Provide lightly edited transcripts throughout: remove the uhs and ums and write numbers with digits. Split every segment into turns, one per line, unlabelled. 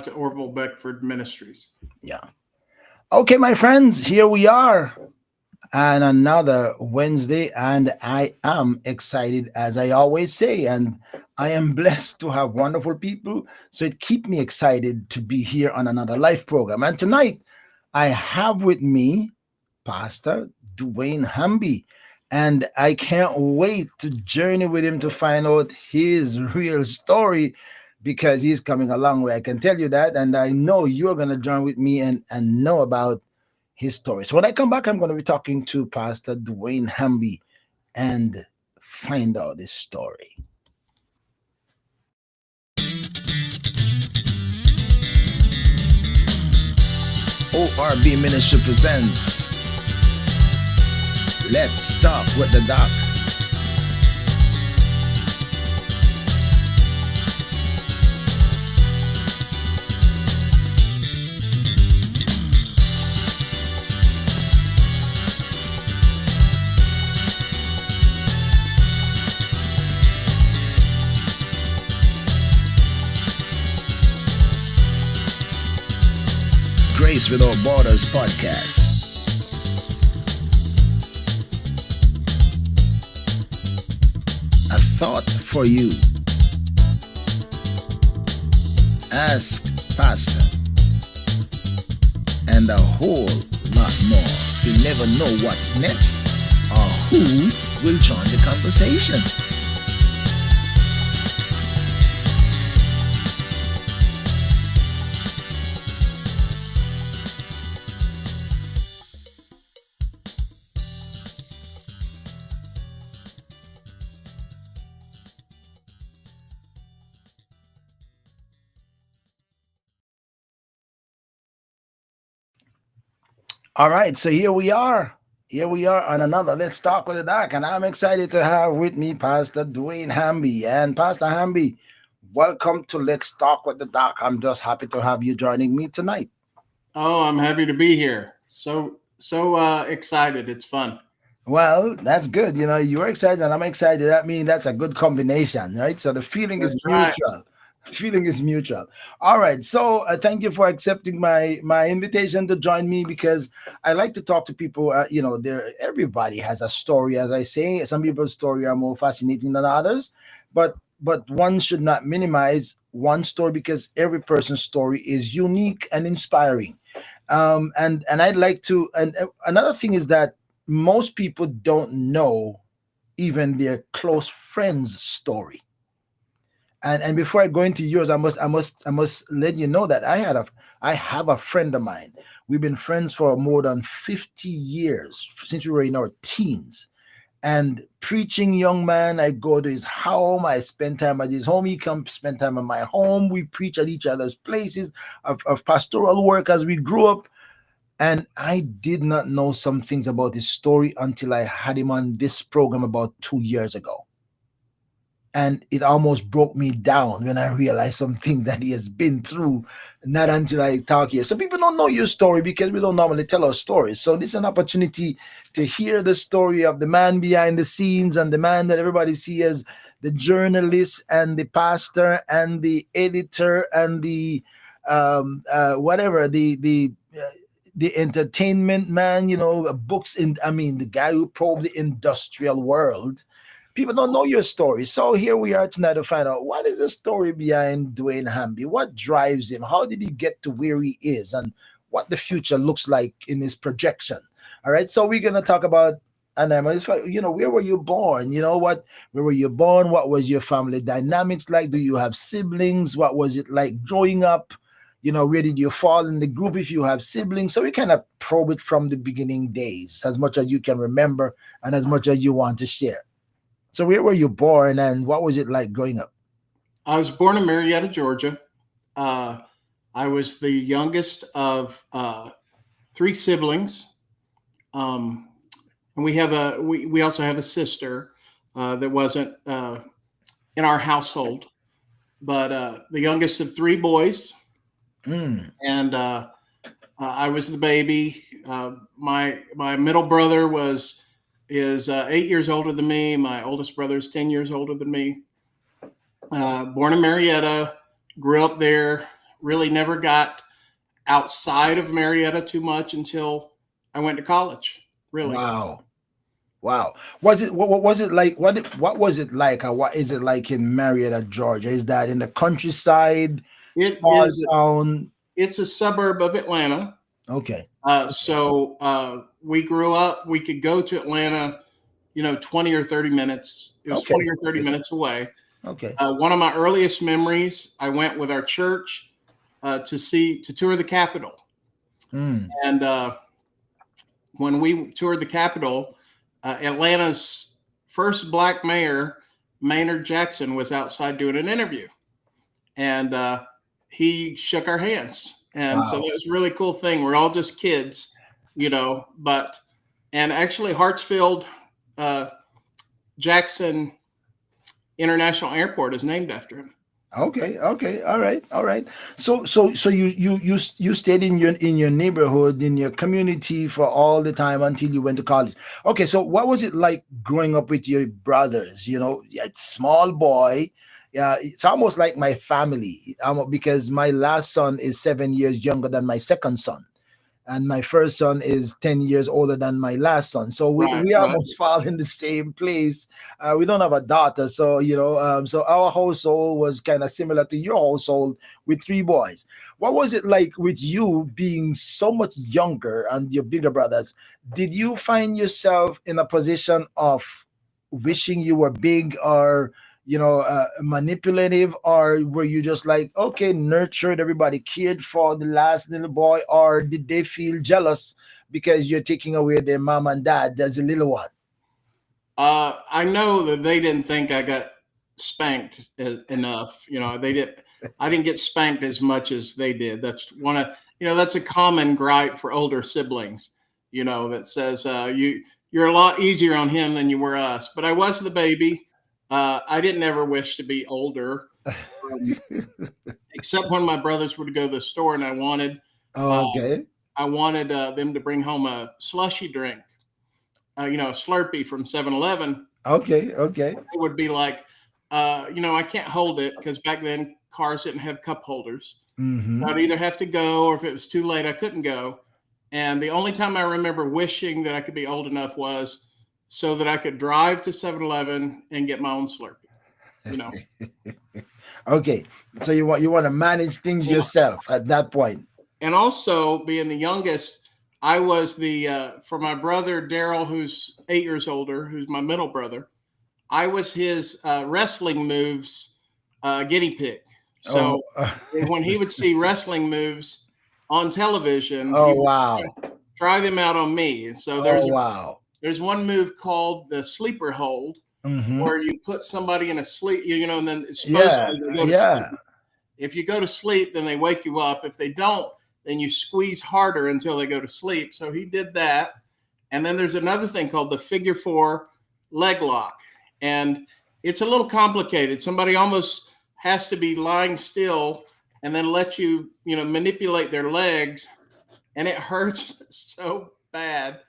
out to Orville Beckford Ministries.
Yeah. Okay, my friends, here we are on another Wednesday, and I am excited, as I always say, and I am blessed to have wonderful people. So it keeps me excited to be here on another life program. And tonight, I have with me Pastor DeWayne Hamby. And I can't wait to journey with him to find out his real story because he's coming a long way. I can tell you that. And I know you're going to join with me and know about his story. So when I come back, I'm going to be talking to Pastor DeWayne Hamby and find out this story. ORB Ministry presents Let's Talk with the Doc. Grace Without Borders podcast. A thought for you. Ask Pastor. And a whole lot more. You never know what's next or who will join the conversation. All right, so here we are. Here we are on another Let's Talk with the Doc, and I'm excited to have with me Pastor DeWayne Hamby. And Pastor Hamby, welcome to Let's Talk with the Doc. I'm just happy to have you joining me tonight.
Oh, I'm happy to be here. So excited. It's fun.
Well, that's good. You know, you're excited and I'm excited. That means that's a good combination, right? So the feeling is mutual. Right. Feeling is mutual. All right. So thank you for accepting my invitation to join me because I like to talk to people. Everybody has a story, as I say. Some people's story are more fascinating than others, but one should not minimize one story because every person's story is unique and inspiring. And I'd like to. And another thing is that most people don't know even their close friend's story. And before I go into yours, I must let you know that I have a friend of mine. We've been friends for more than 50 years since we were in our teens. And preaching young man, I go to his home, I spend time at his home, he comes spend time at my home. We preach at each other's places of pastoral work as we grew up. And I did not know some things about his story until I had him on this program about 2 years ago. And it almost broke me down when I realized some things that he has been through, not until I talk here. So people don't know your story because we don't normally tell our stories. So this is an opportunity to hear the story of the man behind the scenes and the man that everybody sees as the journalist and the pastor and the editor and the the entertainment man, books the guy who probed the industrial world. People don't know your story. So here we are tonight to find out what is the story behind DeWayne Hamby? What drives him? How did he get to where he is? And what the future looks like in his projection. All right. So we're going to talk about, where were you born? Where were you born? What was your family dynamics like? Do you have siblings? What was it like growing up? Where did you fall in the group if you have siblings? So we kind of probe it from the beginning days, as much as you can remember and as much as you want to share. So where were you born and what was it like growing up?
I was born in Marietta, Georgia. I was the youngest of 3 siblings. And we also have a sister that wasn't in our household, but the youngest of 3 boys. And I was the baby. My middle brother is 8 years older than me. My oldest brother is 10 years older than me. Born in Marietta, grew up there, really never got outside of Marietta too much until I went to college. Really,
Wow. Wow. What was it like? What was it like? Or what is it like in Marietta, Georgia? Is that in the countryside,
it
small
is.
town?
It's a suburb of Atlanta.
Okay.
We grew up. We could go to Atlanta, 20 or 30 minutes. It was
Okay.
20 or 30 minutes away.
Okay.
One of my earliest memories, I went with our church to tour the Capitol.
Mm.
And when we toured the Capitol, Atlanta's first black mayor, Maynard Jackson, was outside doing an interview. And he shook our hands. And so that was a really cool thing. We're all just kids, and actually Hartsfield Jackson International Airport is named after him.
Okay. All right. So you stayed in your neighborhood, in your community for all the time until you went to college. Okay. So what was it like growing up with your brothers? Small boy. Yeah, it's almost like my family. Because my last son is 7 years younger than my second son, and my first son is 10 years older than my last son. So we almost fall in the same place. We don't have a daughter. So, so our household was kind of similar to your household with 3 boys. What was it like with you being so much younger and your bigger brothers? Did you find yourself in a position of wishing you were big, or manipulative, or were you just like, okay, nurtured, everybody cared for the last little boy, or did they feel jealous because you're taking away their mom and dad as a little one?
I know that they didn't think I got spanked enough. I didn't get spanked as much as they did. That's a common gripe for older siblings, that says you're a lot easier on him than you were us. But I was the baby. I didn't ever wish to be older, except when my brothers would go to the store and I wanted them to bring home a slushy drink, a Slurpee from 7-Eleven.
Okay.
It would be like, I can't hold it, because back then cars didn't have cup holders.
Mm-hmm.
I'd either have to go, or if it was too late, I couldn't go. And the only time I remember wishing that I could be old enough was so that I could drive to 7-Eleven and get my own Slurpee.
Okay, so you want to manage things yourself at that point.
And also, being the youngest, I was for my brother Daryl, who's 8 years older, who's my middle brother, I was his wrestling moves guinea pig. So when he would see wrestling moves on television, he would try them out on me. And so there's one move called the sleeper hold, where you put somebody in a sleep, and then supposedly they go to sleep. If you go to sleep, then they wake you up. If they don't, then you squeeze harder until they go to sleep. So he did that. And then there's another thing called the figure 4 leg lock. And it's a little complicated. Somebody almost has to be lying still and then let you, manipulate their legs. And it hurts so bad.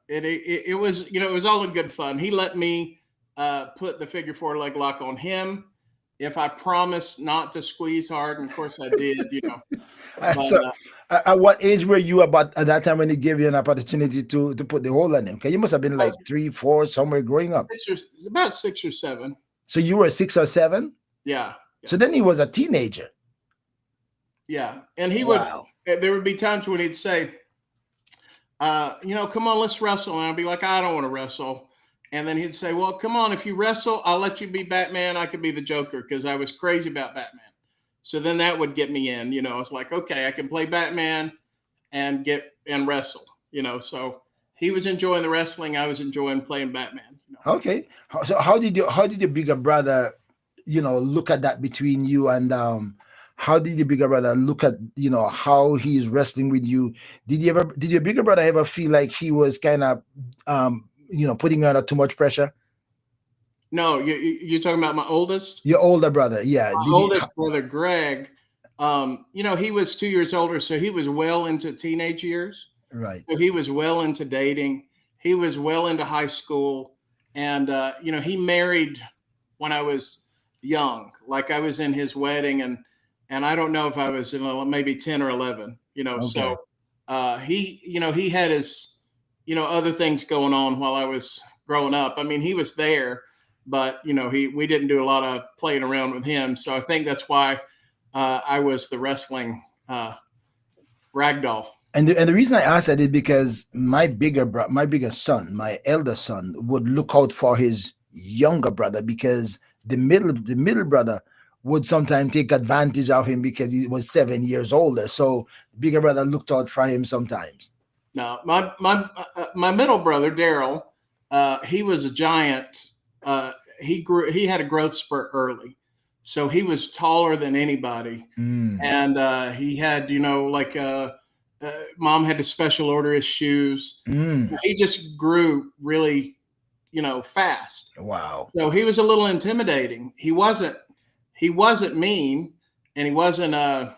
It was, it was all in good fun. He let me put the figure 4 leg lock on him if I promised not to squeeze hard, and of course I did. But,
so, at what age were you about at that time when he gave you an opportunity to put the hold on him? Okay, you must have been like 3, 4, somewhere growing up.
About 6 or 7.
So you were 6 or 7?
Yeah.
So then he was a teenager.
Yeah, and he would. There would be times when he'd say, come on, let's wrestle. And I'd be like, I don't want to wrestle. And then he'd say, well, come on, if you wrestle, I'll let you be Batman. I could be the Joker, because I was crazy about Batman. So then that would get me in. I was like, okay, I can play Batman and wrestle. So he was enjoying the wrestling. I was enjoying playing Batman.
Okay. So how did your bigger brother, look at that between you, and how did your bigger brother look at, how he's wrestling with you? Did your bigger brother ever feel like he was kind of, putting you under too much pressure?
No, you're talking about my oldest?
Your older brother, yeah.
My oldest brother, Greg, he was 2 years older, so he was well into teenage years.
Right.
So he was well into dating. He was well into high school. And, he married when I was young. Like, I was in his wedding, and and I don't know if I was in maybe 10 or 11.
Okay.
So he had his other things going on while I was growing up. I mean, he was there, but we didn't do a lot of playing around with him. So I think that's why I was the wrestling ragdoll.
And the reason I asked that is because my bigger son, my elder son, would look out for his younger brother because the middle brother would sometimes take advantage of him because he was 7 years older. So the bigger brother looked out for him sometimes.
Now, my middle brother Daryl, he was a giant. He had a growth spurt early, so he was taller than anybody,
Mm,
and he had mom had to special order his shoes.
mm,
He just grew really fast,
wow.
so he was a little intimidating. He wasn't mean, and he wasn't a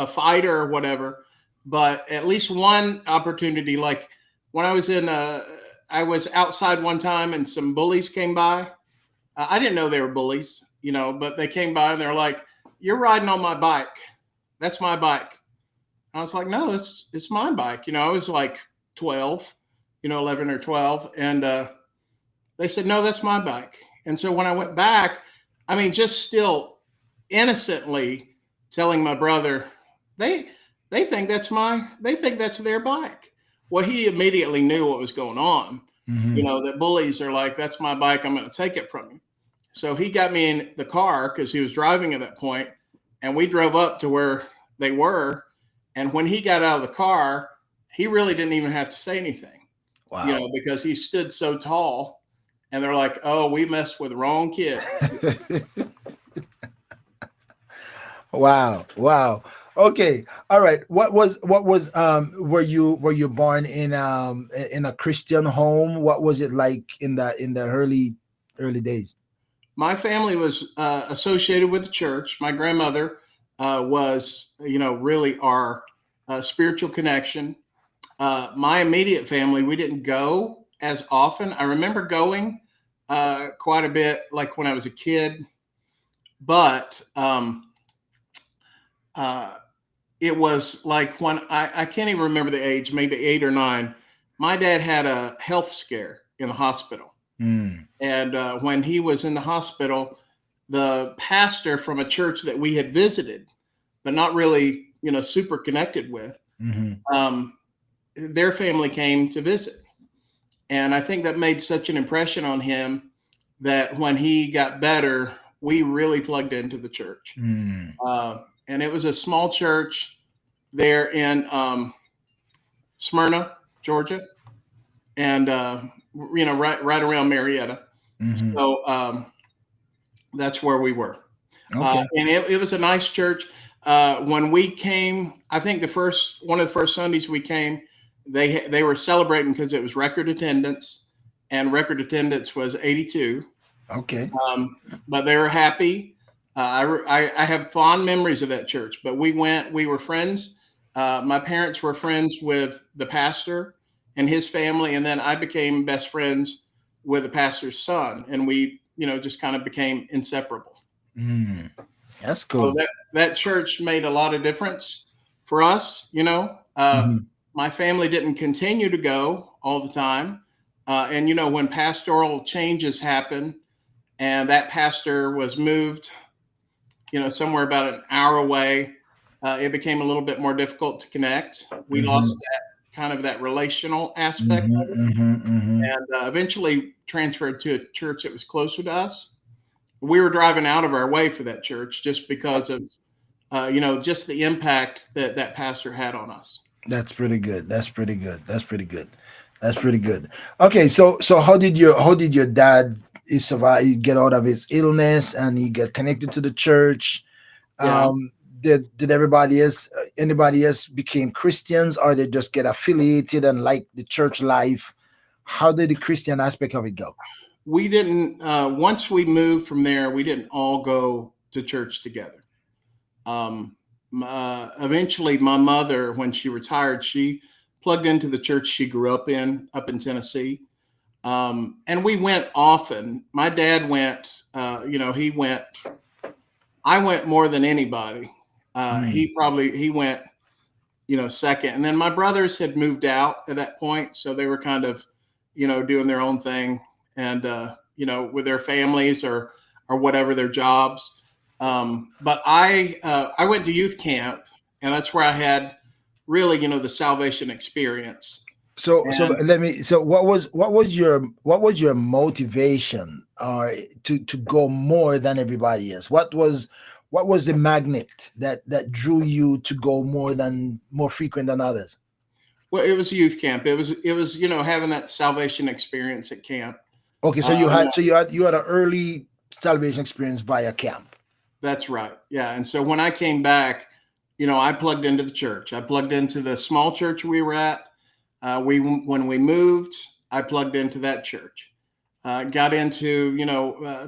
fighter or whatever. But at least one opportunity, like when I was outside one time and some bullies came by. I didn't know they were bullies, but they came by and they're like, "You're riding on my bike. That's my bike." I was like, "No, it's my bike." I was like 12, 11 or 12, and they said, "No, that's my bike." And so when I went back, I mean, just still innocently telling my brother, they they think that's their bike. Well, he immediately knew what was going on.
Hmm.
That bullies are like, "That's my bike. I'm going to take it from you." So he got me in the car because he was driving at that point, and we drove up to where they were. And when he got out of the car, he really didn't even have to say anything,
Wow.
because he stood so tall. And they're like, "Oh, we messed with the wrong kid."
Wow, wow. Okay, all right. What was were you born in a Christian home? What was it like in the early days?
My family was associated with the church. My grandmother was, really our spiritual connection. My immediate family, we didn't go as often. I remember going quite a bit, like when I was a kid, but uh, it was like when I can't even remember the age, maybe 8 or 9. My dad had a health scare in the hospital.
Mm,
And when he was in the hospital, the pastor from a church that we had visited, but not really, super connected with,
hmm.
um, their family came to visit. And I think that made such an impression on him that when he got better, we really plugged into the church.
Mm.
And it was a small church there in Smyrna, Georgia, and right around Marietta.
Hmm.
So that's where we were.
Okay.
And it was a nice church. When we came, I think one of the first Sundays we came, they were celebrating because it was record attendance, and record attendance was 82.
Okay.
Um, but they were happy. I have fond memories of that church. But we went. We were friends. My parents were friends with the pastor and his family, and then I became best friends with the pastor's son, and we, just kind of became inseparable.
Mm. That's
So
cool.
that church made a lot of difference for us.
Hmm.
My family didn't continue to go all the time, and when pastoral changes happen, and that pastor was moved, somewhere about an hour away, it became a little bit more difficult to connect. We lost
Hmm.
that relational aspect
Hmm.
of it,
Hmm. Hmm.
and eventually transferred to a church that was closer to us. We were driving out of our way for that church just because of just the impact that that pastor had on us.
That's pretty good. That's pretty good. That's pretty good. That's pretty good. Okay, so how did your dad survive, get out of his illness, and he get connected to the church?
Yeah,
Um, did anybody else became Christians, or they just get affiliated and like the church life? How did the Christian aspect of it go?
we didn't. Once we moved from there, we didn't all go to church together. Eventually, my mother, when she retired, she plugged into the church she grew up up in Tennessee. And we went often. My dad went, he went I went more than anybody.
Mm.
He went, second. And then my brothers had moved out at that point. So they were kind of, doing their own thing and, with their families or whatever their jobs. But I went to youth camp, and that's where I had really, the salvation experience.
So
And
let me. So what was your motivation, or to go more than everybody else? What was the magnet that drew you to go more frequent than others?
well, it was youth camp. It was, having that salvation experience at camp.
Okay, so
Uh,
you had an early salvation experience via camp.
that's right. Yeah. And so when I came back, I plugged into the church. I plugged into the small church we were at. When we moved, I plugged into that church. Got into,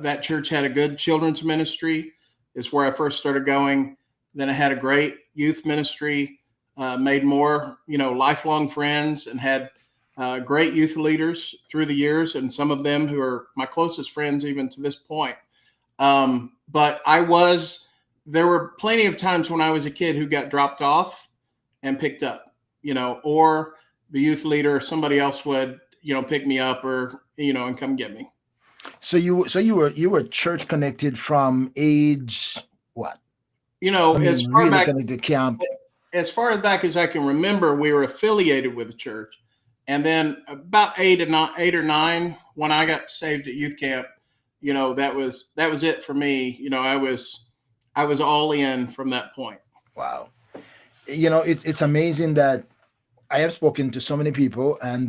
that church had a good children's ministry. Is where I first started going. Then I had a great youth ministry. Made more, lifelong friends, and had great youth leaders through the years, and some of them who are my closest friends even to this point. But there were plenty of times when I was a kid who got dropped off and picked up, or the youth leader or somebody else would, pick me up or, and come get me.
So you were church connected from age what? I
As
mean,
far
really
back
connected camp.
as I can remember, we were affiliated with the church. And then about 8 or 9, when I got saved at youth camp, that was it for me. I was all in from that point.
Wow. It's amazing that I have spoken to so many people, and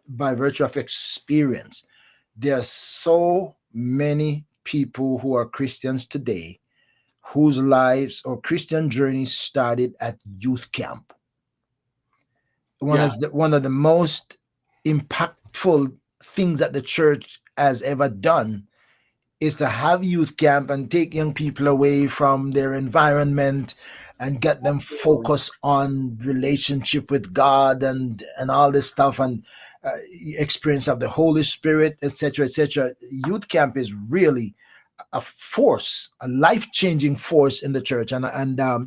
by virtue of experience, there are so many people who are Christians today whose lives or Christian journeys started at youth camp.
Yeah.
One of the most impactful things that the church has ever done is to have youth camp and take young people away from their environment and get them focused on relationship with God and all this stuff, and experience of the Holy Spirit, etc., etc. Youth camp is really a force, a life-changing force in the church, and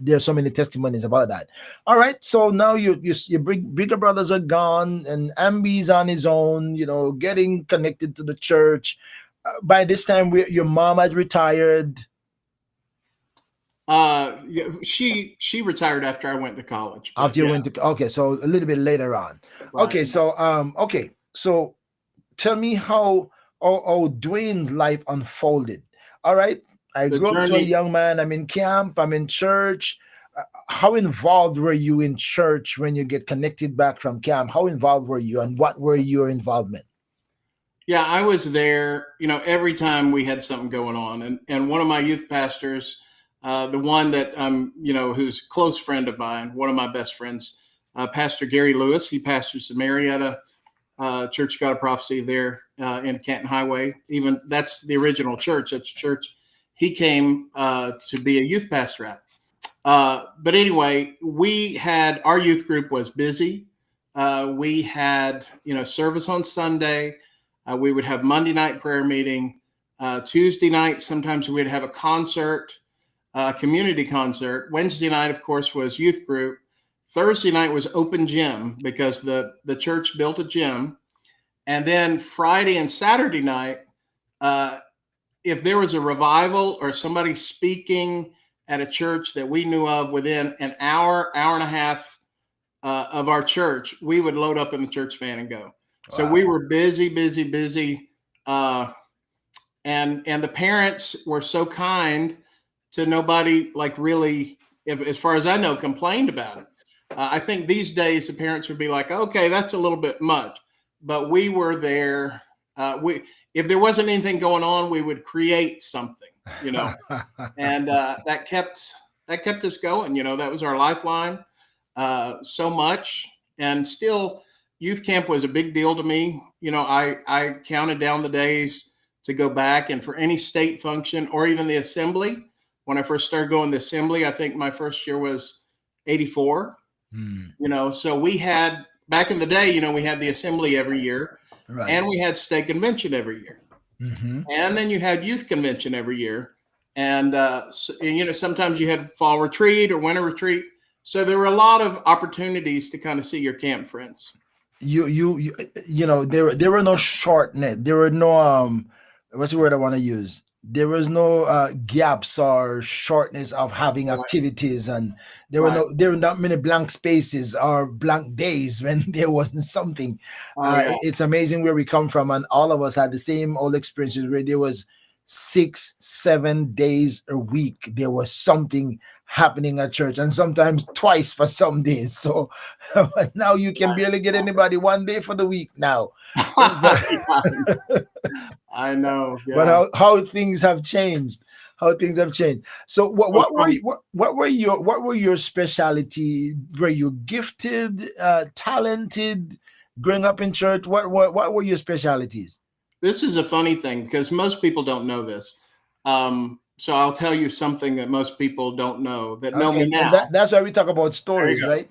there's so many testimonies about that. All right, so now your bigger brothers are gone, and Amby's on his own, getting connected to the church. By this time, your mom had retired.
Yeah, she retired after I went to college, but
After you
yeah.
went to, okay, so a little bit later on.
Right.
Okay, so tell me how DeWayne's life unfolded. All right, I
The
grew up to a
journey.
young man. I'm in camp. I'm in church. How involved were you in church when you get connected back from camp? How involved were you, and what were your involvement?
Yeah, I was there, every time we had something going on. And one of my youth pastors, the one that who's a close friend of mine, one of my best friends, Pastor Gary Lewis, he pastors the Marietta Church of God of Prophecy there in Canton Highway. Even that's the original church. That's the church he came to be a youth pastor at. But anyway, our youth group was busy. We had, service on Sunday. We would have Monday night prayer meeting. Tuesday night, sometimes we'd have a concert, community concert. Wednesday night, of course, was youth group. Thursday night was open gym because the church built a gym. And then Friday and Saturday night, if there was a revival or somebody speaking at a church that we knew of within an hour and a half of our church, we would load up in the church van and go. So
Wow.
we were busy, busy, busy. And the parents were so kind to nobody, like, really, as far as I know, complained about it. I think these days the parents would be like, okay, that's a little bit much. But we were there. If there wasn't anything going on, we would create something, and that kept us going. That was our lifeline so much. And still, youth camp was a big deal to me. I counted down the days to go back, and for any state function or even the assembly. When I first started going to assembly, I think my first year was 84.
Hmm.
So we had, back in the day, we had the assembly every year,
Right.
and we had state convention every year.
Hmm.
And then you had youth convention every year. And, sometimes you had fall retreat or winter retreat. So there were a lot of opportunities to kind of see your camp friends.
There were no shortness. There were no what's the word I want to use? There was no gaps or shortness of having
Right.
activities, and
Right.
there were not many blank spaces or blank days when there wasn't something.
Oh, yeah.
It's amazing where we come from, and all of us had the same old experiences where there was 6-7 days a week. There was something happening at church, and sometimes twice for some days. So now you can barely get anybody one day for the week now. So,
I know.
but
Yeah.
how things have changed. How things have changed. So what were your specialty? Were you gifted, talented, growing up in church? What were your specialties?
This is a funny thing because most people don't know this. So I'll tell you something that most people don't know that know
Okay,
me now.
and that's why we talk about stories, right?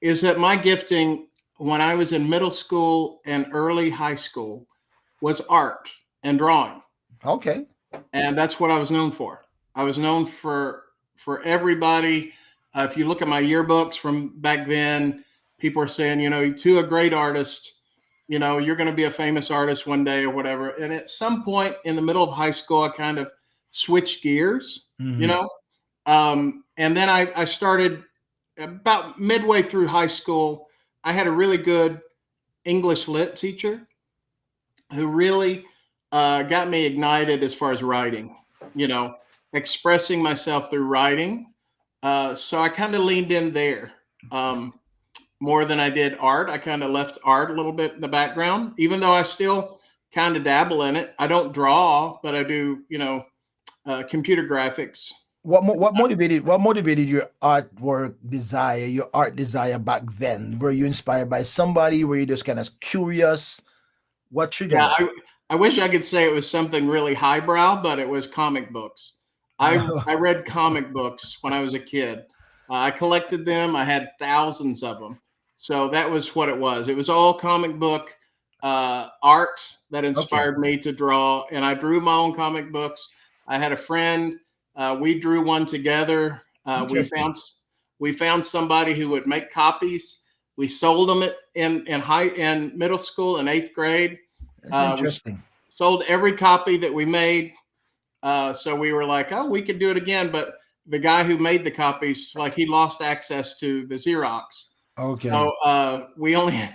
Is that my gifting when I was in middle school and early high school was art and drawing.
Okay.
And that's what I was known for. I was known for everybody. If you look at my yearbooks from back then, people are saying, to a great artist, you're going to be a famous artist one day or whatever. And at some point in the middle of high school, I kind of switched gears,
Mhm.
And then I started about midway through high school. I had a really good English lit teacher who really got me ignited as far as writing, expressing myself through writing. So I kind of leaned in there more than I did art. I kind of left art a little bit in the background, even though I still kind of dabble in it. I don't draw, but I do, computer graphics.
What motivated your artwork desire, your art desire back then? Were you inspired by somebody? Were you just kind of curious? What triggered
Yeah,
that?
I wish I could say it was something really highbrow, but it was comic books. I read comic books when I was a kid. I collected them. I had thousands of them. So that was what it was. It was all comic book art that
Okay,
inspired me to draw, and I drew my own comic books. I had a friend. We drew one together.
interesting.
We found somebody who would make copies. We sold them in middle school in 8th grade.
That's
We
interesting.
sold every copy that we made. So we were like, oh, we could do it again. But the guy who made the copies, like he lost access to the Xerox.
Okay.
So we only,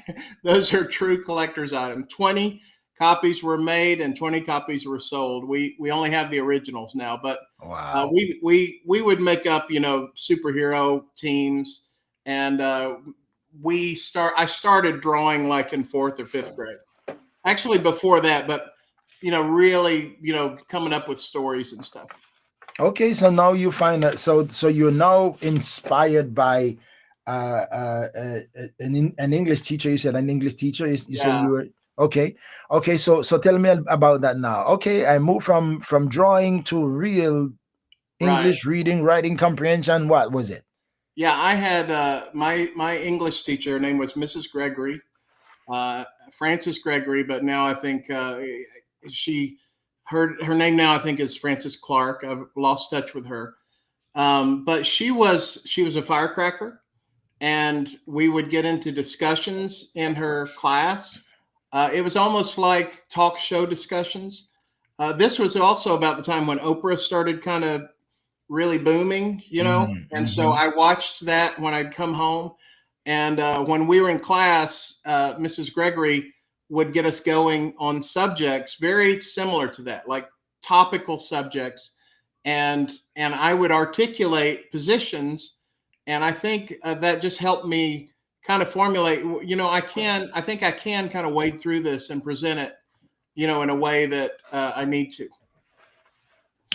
those are true collector's items. 20 copies were made and 20 copies were sold. We only have the originals now, but
Wow.
we would make up, superhero teams. And I started drawing like in 4th or 5th grade. Actually before that, but really, coming up with stories and stuff.
Okay, so now you find that so you're now inspired by an English teacher. You said an English teacher. You said
Yeah,
you were okay. Okay, so tell me about that now. Okay, I moved from drawing to real
right.
English reading, writing comprehension. What was it?
Yeah, I had my English teacher. Her name was Mrs. Gregory, Frances Gregory, but now I think she her name now I think is Frances Clark. I've lost touch with her, but she was a firecracker, and we would get into discussions in her class. It was almost like talk show discussions. This was also about the time when Oprah started kind of really booming, and so
Mm-hmm.
I watched that when I'd come home. And when we were in class, Mrs. Gregory would get us going on subjects very similar to that, like topical subjects, and I would articulate positions, and I think that just helped me kind of formulate. I think I can kind of wade through this and present it, in a way that I need to.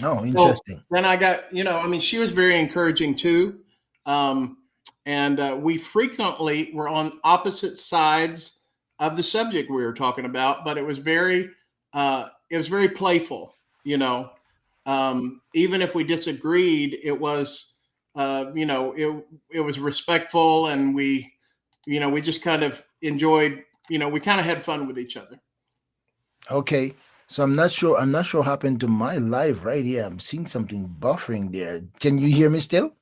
Oh,
So
interesting.
then I got, she was very encouraging too. Um, and we frequently were on opposite sides of the subject we were talking about, but it was very playful, even if we disagreed, it was, it was respectful, and we just kind of enjoyed, we kind of had fun with each other.
Okay. So I'm not sure. I'm not sure what happened to my live right here. I'm seeing something buffering there. Can you hear me still?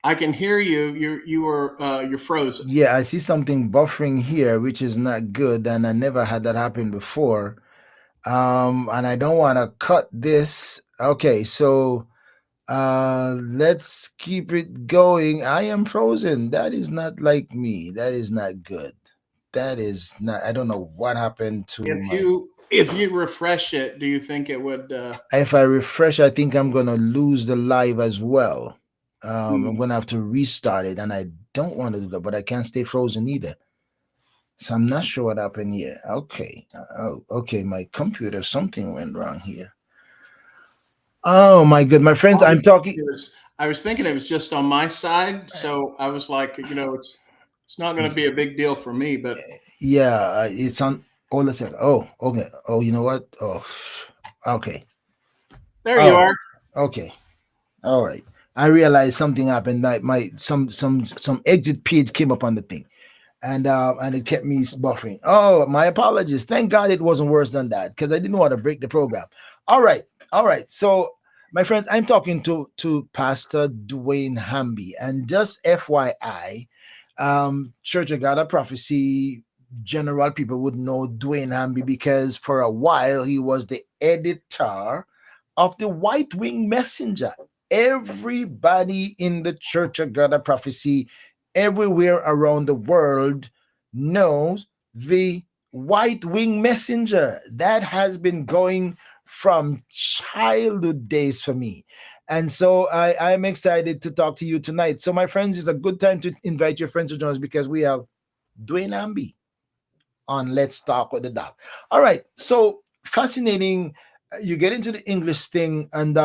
I can hear you. You're frozen.
Yeah, I see something buffering here, which is not good, and I never had that happen before. And I don't want to cut this. Okay, so let's keep it going. I am frozen. That is not like me. That is not good. That is not. I don't know what happened to my.
If you refresh it, do you think it would?
If I refresh, I think I'm gonna lose the live as well. I'm
Hmm.
gonna have to restart it, and I don't want to do that, but I can't stay frozen either. So I'm not sure what happened here. Okay, oh, okay, my computer, something went wrong here. Oh my good, my friends,
I
I'm
was
talking.
it was I was thinking it was just on my side, so I was like, it's not going to be a big deal for me, but
Yeah, it's on. Oh, let's say. Oh, okay. Oh, you know what? Oh, okay.
there you
Oh,
are.
okay. All right. I realized something happened. My some exit page came up on the thing, and it kept me buffering. Oh, my apologies. Thank God it wasn't worse than that because I didn't want to break the program. All right, all right. So, my friends, I'm talking to Pastor DeWayne Hamby, and just FYI, Church of God of Prophecy general people would know Dwayne Hamby because for a while he was the editor of the White Wing Messenger. Everybody in the Church of God of Prophecy everywhere around the world knows the White Wing Messenger. That has been going from childhood days for me. And so I'm excited to talk to you tonight. So, my friends, it's a good time to invite your friends to join us because we have Dwayne Amby on Let's Talk with the Doc. All right. So, fascinating. You get into the English thing, and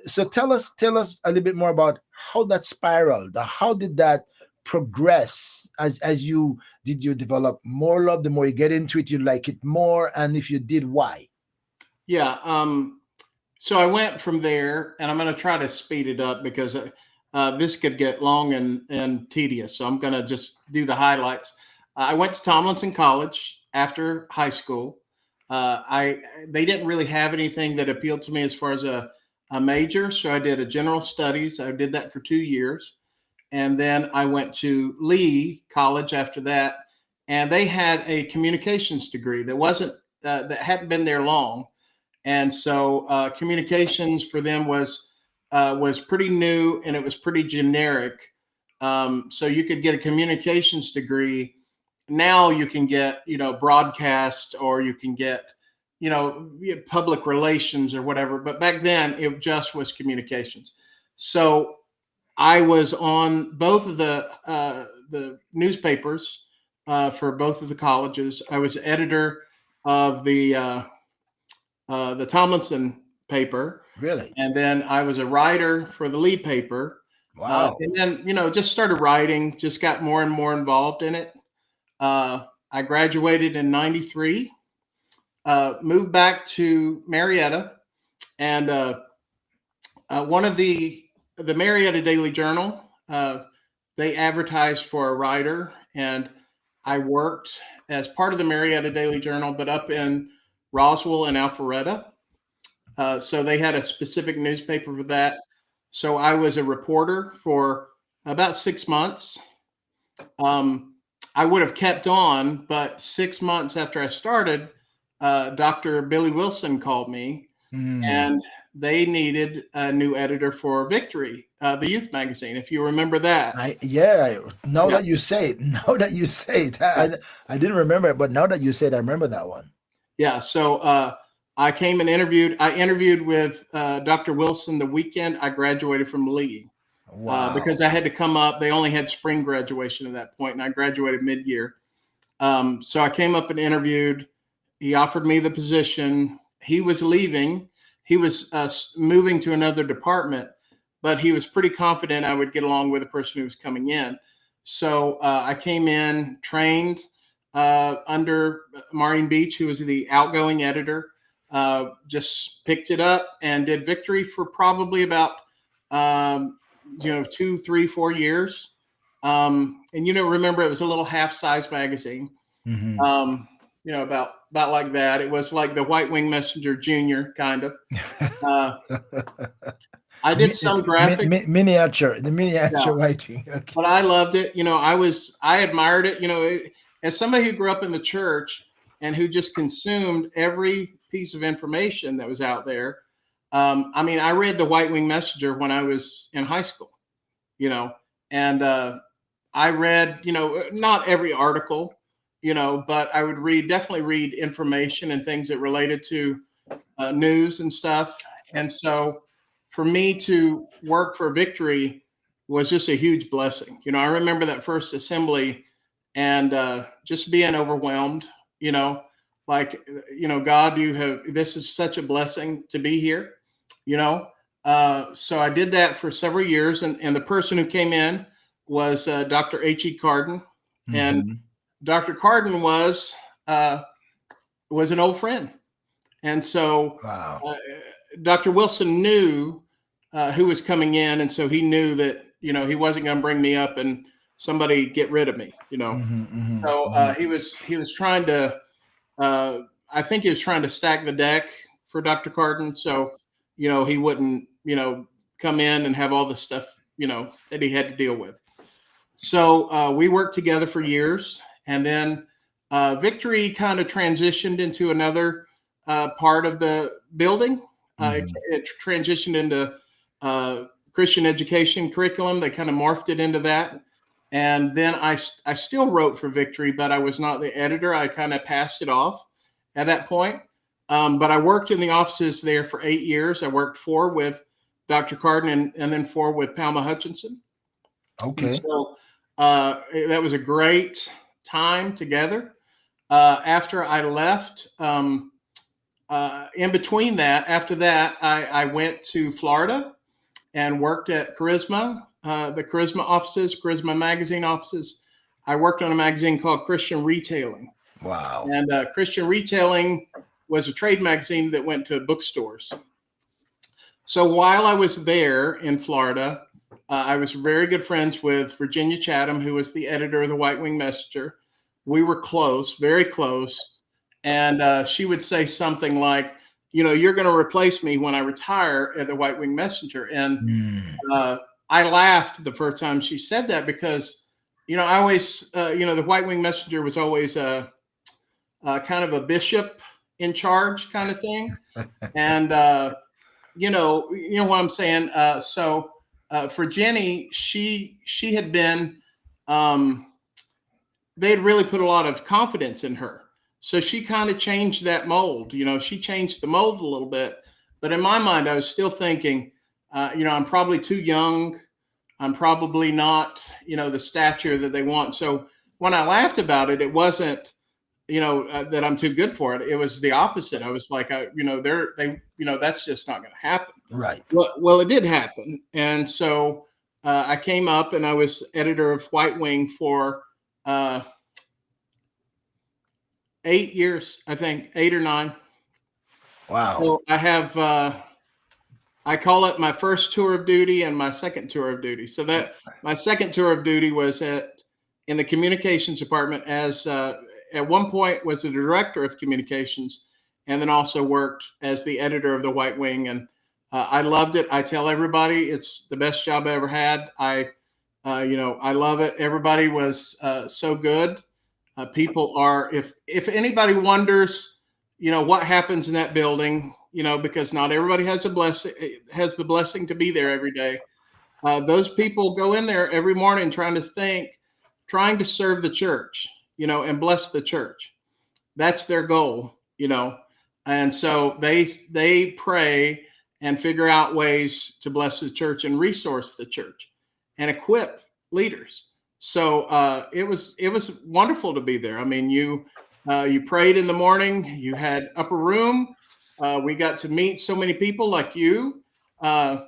so tell us a little bit more about how that spiraled. How did that progress as you did you develop more love? The more you get into it, you like it more, and if you did, why?
Yeah. So I went from there, and I'm going to try to speed it up because this could get long and tedious. So I'm going to just do the highlights. I went to Tomlinson College after high school. I They didn't really have anything that appealed to me as far as a major, so I did a general studies. I did that for 2 years, and then I went to Lee College after that, and they had a communications degree that hadn't been there long, and so communications for them was pretty new and it was pretty generic. So you could get a communications degree. Now you can get broadcast, or you can get public relations or whatever. But back then it just was communications. So I was on both of the newspapers for both of the colleges. I was editor of the Tomlinson paper,
Really?
and then I was a writer for the Lee paper,
Wow.
and then just started writing, just got more and more involved in it. I graduated in '93, moved back to Marietta, and one of the Marietta Daily Journal, they advertised for a writer, and I worked as part of the Marietta Daily Journal, but up in Roswell and Alpharetta. So they had a specific newspaper for that. So I was a reporter for about 6 months. Um, I would have kept on, but 6 months after I started, Dr. Billy Wilson called me,
Hmm.
and they needed a new editor for Victory, the youth magazine, if you remember that.
Yeah. Now
Yeah,
that you say it, now that you say it,
yeah,
I didn't remember it, but now that you say it, I remember that one.
yeah. So I came and interviewed. I interviewed with Dr. Wilson the weekend I graduated from Lee. Because
Wow.
I had to come up. They only had spring graduation at that point, and I graduated mid-year. So I came up and interviewed. He offered me the position. He was leaving. He was moving to another department, but he was pretty confident I would get along with the person who was coming in. So I came in, trained under Maureen Beach, who was the outgoing editor. Just picked it up and did Victory for probably about um, 2, 3, 4 years. And remember, it was a little half-size magazine.
Hmm.
Um, about like that. It was like the White Wing Messenger Junior kind of. Uh, I did some graphic.
Miniature, the
Yeah,
miniature writing. Okay.
but I loved it. I admired it. As somebody who grew up in the church and who just consumed every piece of information that was out there. I mean, I read the White Wing Messenger when I was in high school. And I read, not every article, but I would definitely read information and things that related to news and stuff. And so for me to work for Victory was just a huge blessing. I remember that first assembly and just being overwhelmed, like, God, this is such a blessing to be here, so I did that for several years. And the person who came in was Dr. H.E. Carden. And
Mm-hmm.
Dr. Carden was an old friend. And so
Wow.
Dr. Wilson knew who was coming in. And so he knew that, he wasn't going to bring me up and somebody get rid of me,
Mm-hmm, mm-hmm,
So
mm-hmm.
he was trying to, I think he was trying to stack the deck for Dr. Carden. So, he wouldn't, come in and have all the stuff, that he had to deal with. So we worked together for years. And then Victory kind of transitioned into another part of the building. It transitioned into Christian education curriculum. They kind of morphed it into that. And then I still wrote for Victory, but I was not the editor. I kind of passed it off at that point. But I worked in the offices there for 8 years. I worked 4 with Dr. Carden and then 4 with Palma Hutchinson.
Okay.
And so that was a great time together. After I left, in between that, after that, I went to Florida and worked at Charisma, the Charisma offices, Charisma magazine offices. I worked on a magazine called Christian Retailing.
Wow.
And Christian Retailing was a trade magazine that went to bookstores. So while I was there in Florida, I was very good friends with Virginia Chatham, who was the editor of the White Wing Messenger. We were close, very close. And she would say something like, you're going to replace me when I retire at the White Wing Messenger. And I laughed the first time she said that because, I always, the White Wing Messenger was always a kind of a bishop in charge kind of thing. And, you know what I'm saying? So for Jenny, she had been, they had really put a lot of confidence in her. So she kind of changed that mold. She changed the mold a little bit. But in my mind, I was still thinking, I'm probably too young. I'm probably not, the stature that they want. So when I laughed about it, it wasn't, that I'm too good for it. It was the opposite. I was like, that's just not going to happen.
Right.
Well, it did happen. And so I came up and I was editor of White Wing for 8 years, I think, 8 or 9.
Wow.
So I have, I call it my first tour of duty and my second tour of duty. So that my second tour of duty was in the communications department as at one point was the director of communications, and then also worked as the editor of the White Wing. And I loved it. I tell everybody it's the best job I ever had. I love it. Everybody was so good. People are, if anybody wonders, what happens in that building, because not everybody has the blessing to be there every day. Those people go in there every morning trying to serve the church, and bless the church. That's their goal, and so they pray and figure out ways to bless the church and resource the church and equip leaders. So it was wonderful to be there. I mean, you prayed in the morning. You had upper room. We got to meet so many people like you when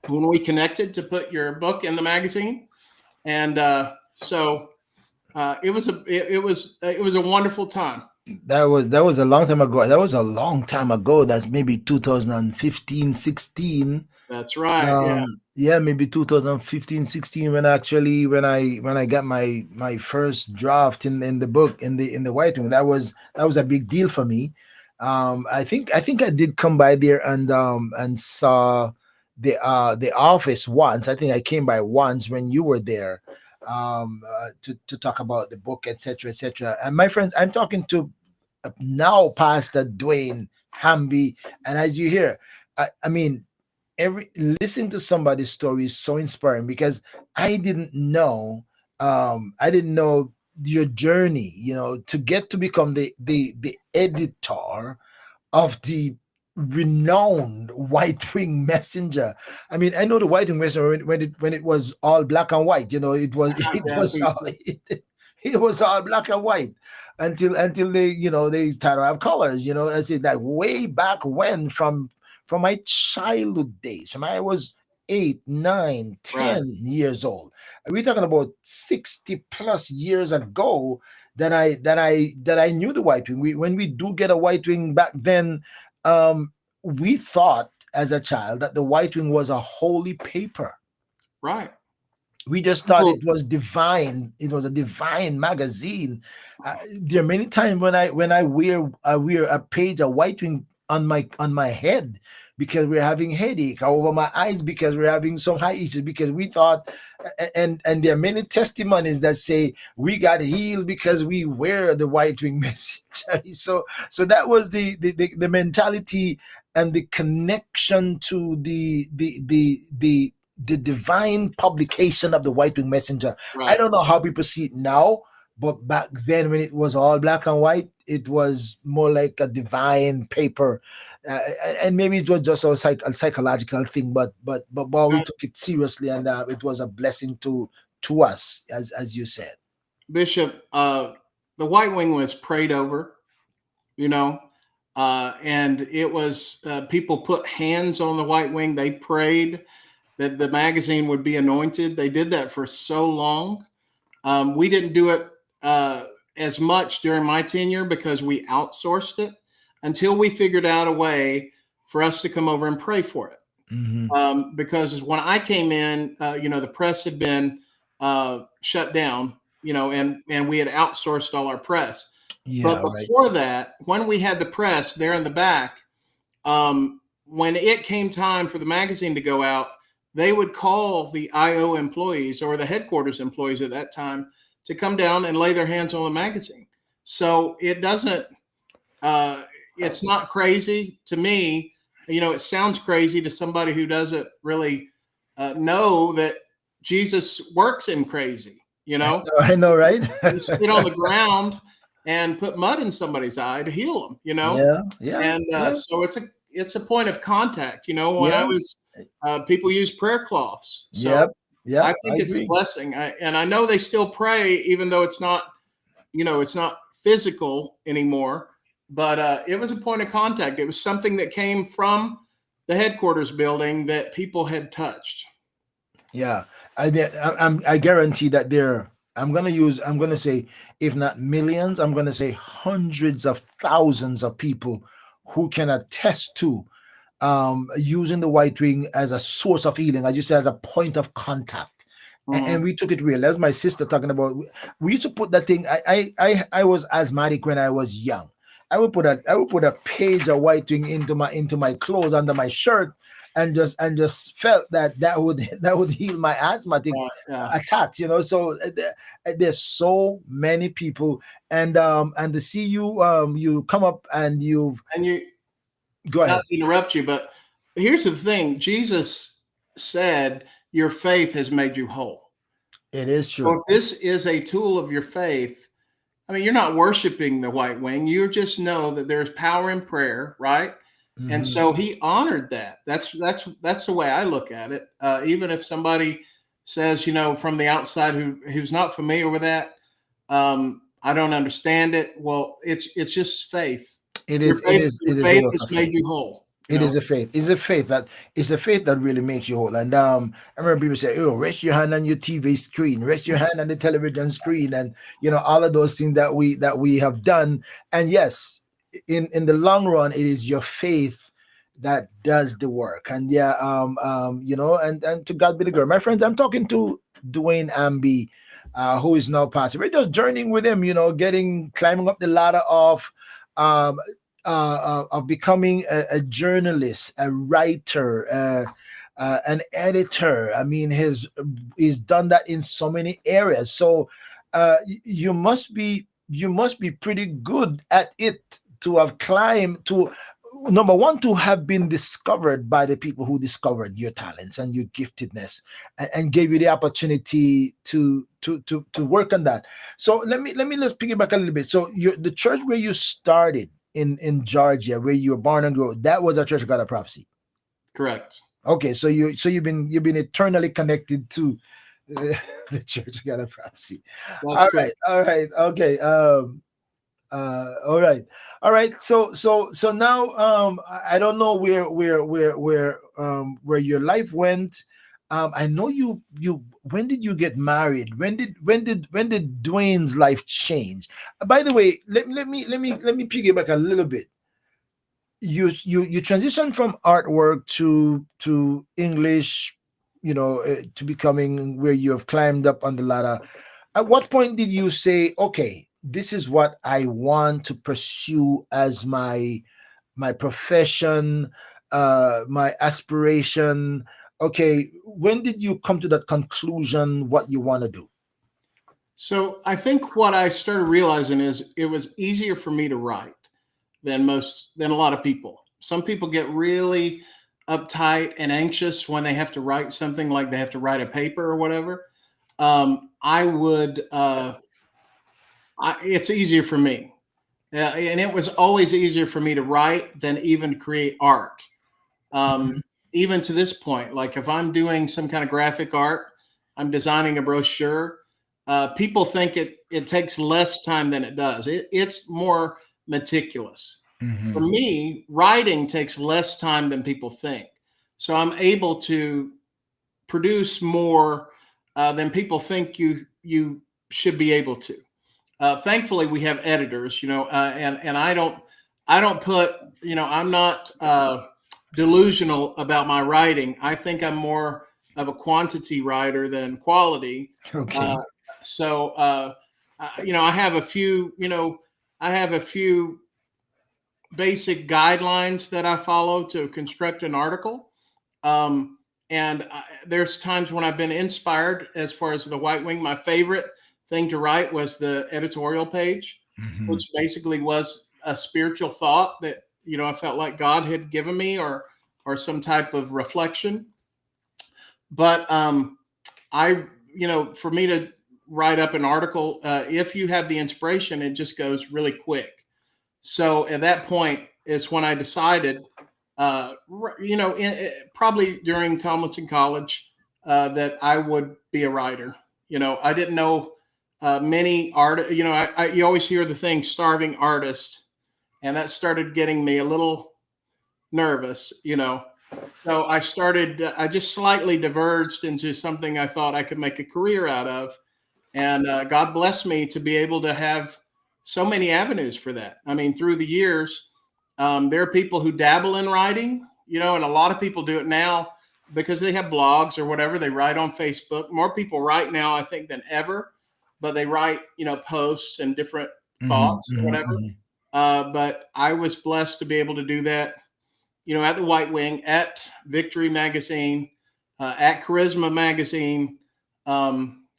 we connected to put your book in the magazine, and so it was a wonderful time.
That was a long time ago. That was a long time ago. That's maybe 2015, 16.
That's right. Yeah.
yeah, maybe 2015, 16, when I got my first draft in the book in the White Wing. That was a big deal for me. I think I did come by there and saw the office once. I think I came by once when you were there, to talk about the book, etc., etc. And my friends, I'm talking to now Pastor DeWayne Hamby, and as you hear, I mean, every listen to somebody's story is so inspiring, because I didn't know your journey, to get to become the editor of the renowned White Wing Messenger. I mean, I know the White Wing Messenger when it was all black and white. It was it
Yeah,
was all it was all black and white until they started to have colors. I said that way back when, from my childhood days, from I was 8, 9,
right.
10 years old. We're talking about 60 plus years ago that I knew the White Wing. When we do get a White Wing back then, um, we thought as a child that the White Wing was a holy paper.
Right.
We just thought
People,
it was divine. It was a divine magazine. There are many times when I wear a page of White Wing on my head because we're having headache, or over my eyes because we're having some high issues, because we thought, and there are many testimonies that say we got healed because we wear the White Wing message. So that was the mentality and the connection to the divine publication of the White Wing Messenger. I
right.
don't know how people see it now, but back then when it was all black and white, it was more like a divine paper. And maybe it was just a psychological thing, but we
Right.
took it seriously, and it was a blessing to us, as you said.
Bishop, the White Wing was prayed over, you know, and it was people put hands on the White Wing. They prayed that the magazine would be anointed. They did that for so long. We didn't do it as much during my tenure because we outsourced it until we figured out a way for us to come over and pray for it.
Hmm.
Because when I came in, the press had been shut down, and we had outsourced all our press. But
Yeah, right.
before that, when we had the press there in the back, when it came time for the magazine to go out, they would call the IO employees or the headquarters employees at that time to come down and lay their hands on the magazine. So it doesn't, uh, it's not crazy to me. It sounds crazy to somebody who doesn't really know that Jesus works him crazy.
I know, right?
He spit on the ground and put mud in somebody's eye to heal them.
Yeah, yeah,
And
yeah,
so it's a point of contact. When I
yeah,
was people use prayer cloths, so
yep,
I
yep. I
think it's a
agree.
blessing. And I know they still pray, even though it's not physical anymore. But it was a point of contact. It was something that came from the headquarters building that people had touched.
Yeah, I guarantee that there. I'm gonna say, if not millions, I'm gonna say hundreds of thousands of people who can attest to using the White Wing as a source of healing, as you say, as a point of contact. And
Mhm.
we took it real. That's my sister talking about. We used to put that thing. I was asthmatic when I was young. I would put a page of White Wing into my clothes, under my shirt, and just felt that would that would heal my asthmatic
Yeah.
attacks. So there's so many people, and to see you come up and you
And you,
go
not
ahead.
to interrupt you, but here's the thing: Jesus said, "Your faith has made you whole."
It is
So
true.
if this is a tool of your faith, I mean, you're not worshiping the white wing. You just know that there's power in prayer, right? And
Hmm.
so he honored that. That's the way I look at it. Even if somebody says, from the outside who's not familiar with that, I don't understand it. Well, it's just faith.
It
Your
is. It
faith,
is.
your
It is a
faith
work
has
of
made
faith.
you whole.
It is a faith. It's a faith that really makes you whole. And I remember people say, "Oh, rest your hand on your TV screen, rest your hand on the television screen," and all of those things that we have done. And yes, in the long run, it is your faith that does the work. And yeah, and to God be the glory. My friends, I'm talking to DeWayne Hamby, who is now pastor. We're just journeying with him, climbing up the ladder um, of becoming a journalist, a writer, an editor. I mean, he's done that in so many areas. So you must be pretty good at it to have climbed to number one, to have been discovered by the people who discovered your talents and your giftedness, and gave you the opportunity to work on that. So let's piggyback a little bit. So the church where you started in Georgia, where you were born and grew, that was a Church of God of Prophecy.
Correct.
Okay, so you've been eternally connected to the Church of God of Prophecy.
That's correct.
All right, okay. All right. So now, I don't know where your life went. I know you. When did you get married? When did DeWayne's life change? By the way, let me piggyback a little bit. You transitioned from artwork to English, to becoming where you have climbed up on the ladder. At what point did you say, okay, this is what I want to pursue as my profession, my aspiration? Okay, when did you come to that conclusion, what you want to do?
So I think what I started realizing is it was easier for me to write than a lot of people. Some people get really uptight and anxious when they have to write something, like they have to write a paper or whatever. I would. It's easier for me, and it was always easier for me to write than even create art.
Mhm.
Even to this point, like if I'm doing some kind of graphic art, I'm designing a brochure. People think it takes less time than it does. It's more meticulous. For
Mhm.
me, writing takes less time than people think. So I'm able to produce more than people think you should be able to. Thankfully, we have editors, and I don't put, I'm not delusional about my writing. I think I'm more of a quantity writer than quality.
Okay.
Uh, so, I have a few, I have a few basic guidelines that I follow to construct an article. Um, and there's times when I've been inspired as far as the White Wing. My favorite thing to write was the editorial page,
Mhm.
which basically was a spiritual thought that, I felt like God had given me, or some type of reflection. But for me to write up an article, if you have the inspiration, it just goes really quick. So at that point is when I decided, probably during Tomlinson College, that I would be a writer. I didn't know many art. You always hear the thing "starving artist," and that started getting me a little nervous. So I just slightly diverged into something I thought I could make a career out of. And God bless me to be able to have so many avenues for that. I mean, through the years, there are people who dabble in writing, and a lot of people do it now because they have blogs or whatever. They write on Facebook. More people write now, I think, than ever, but they write, posts and different
Mhm.
thoughts or
Mhm.
whatever.
Mhm.
But I was blessed to be able to do that, at the White Wing, at Victory Magazine, at Charisma Magazine.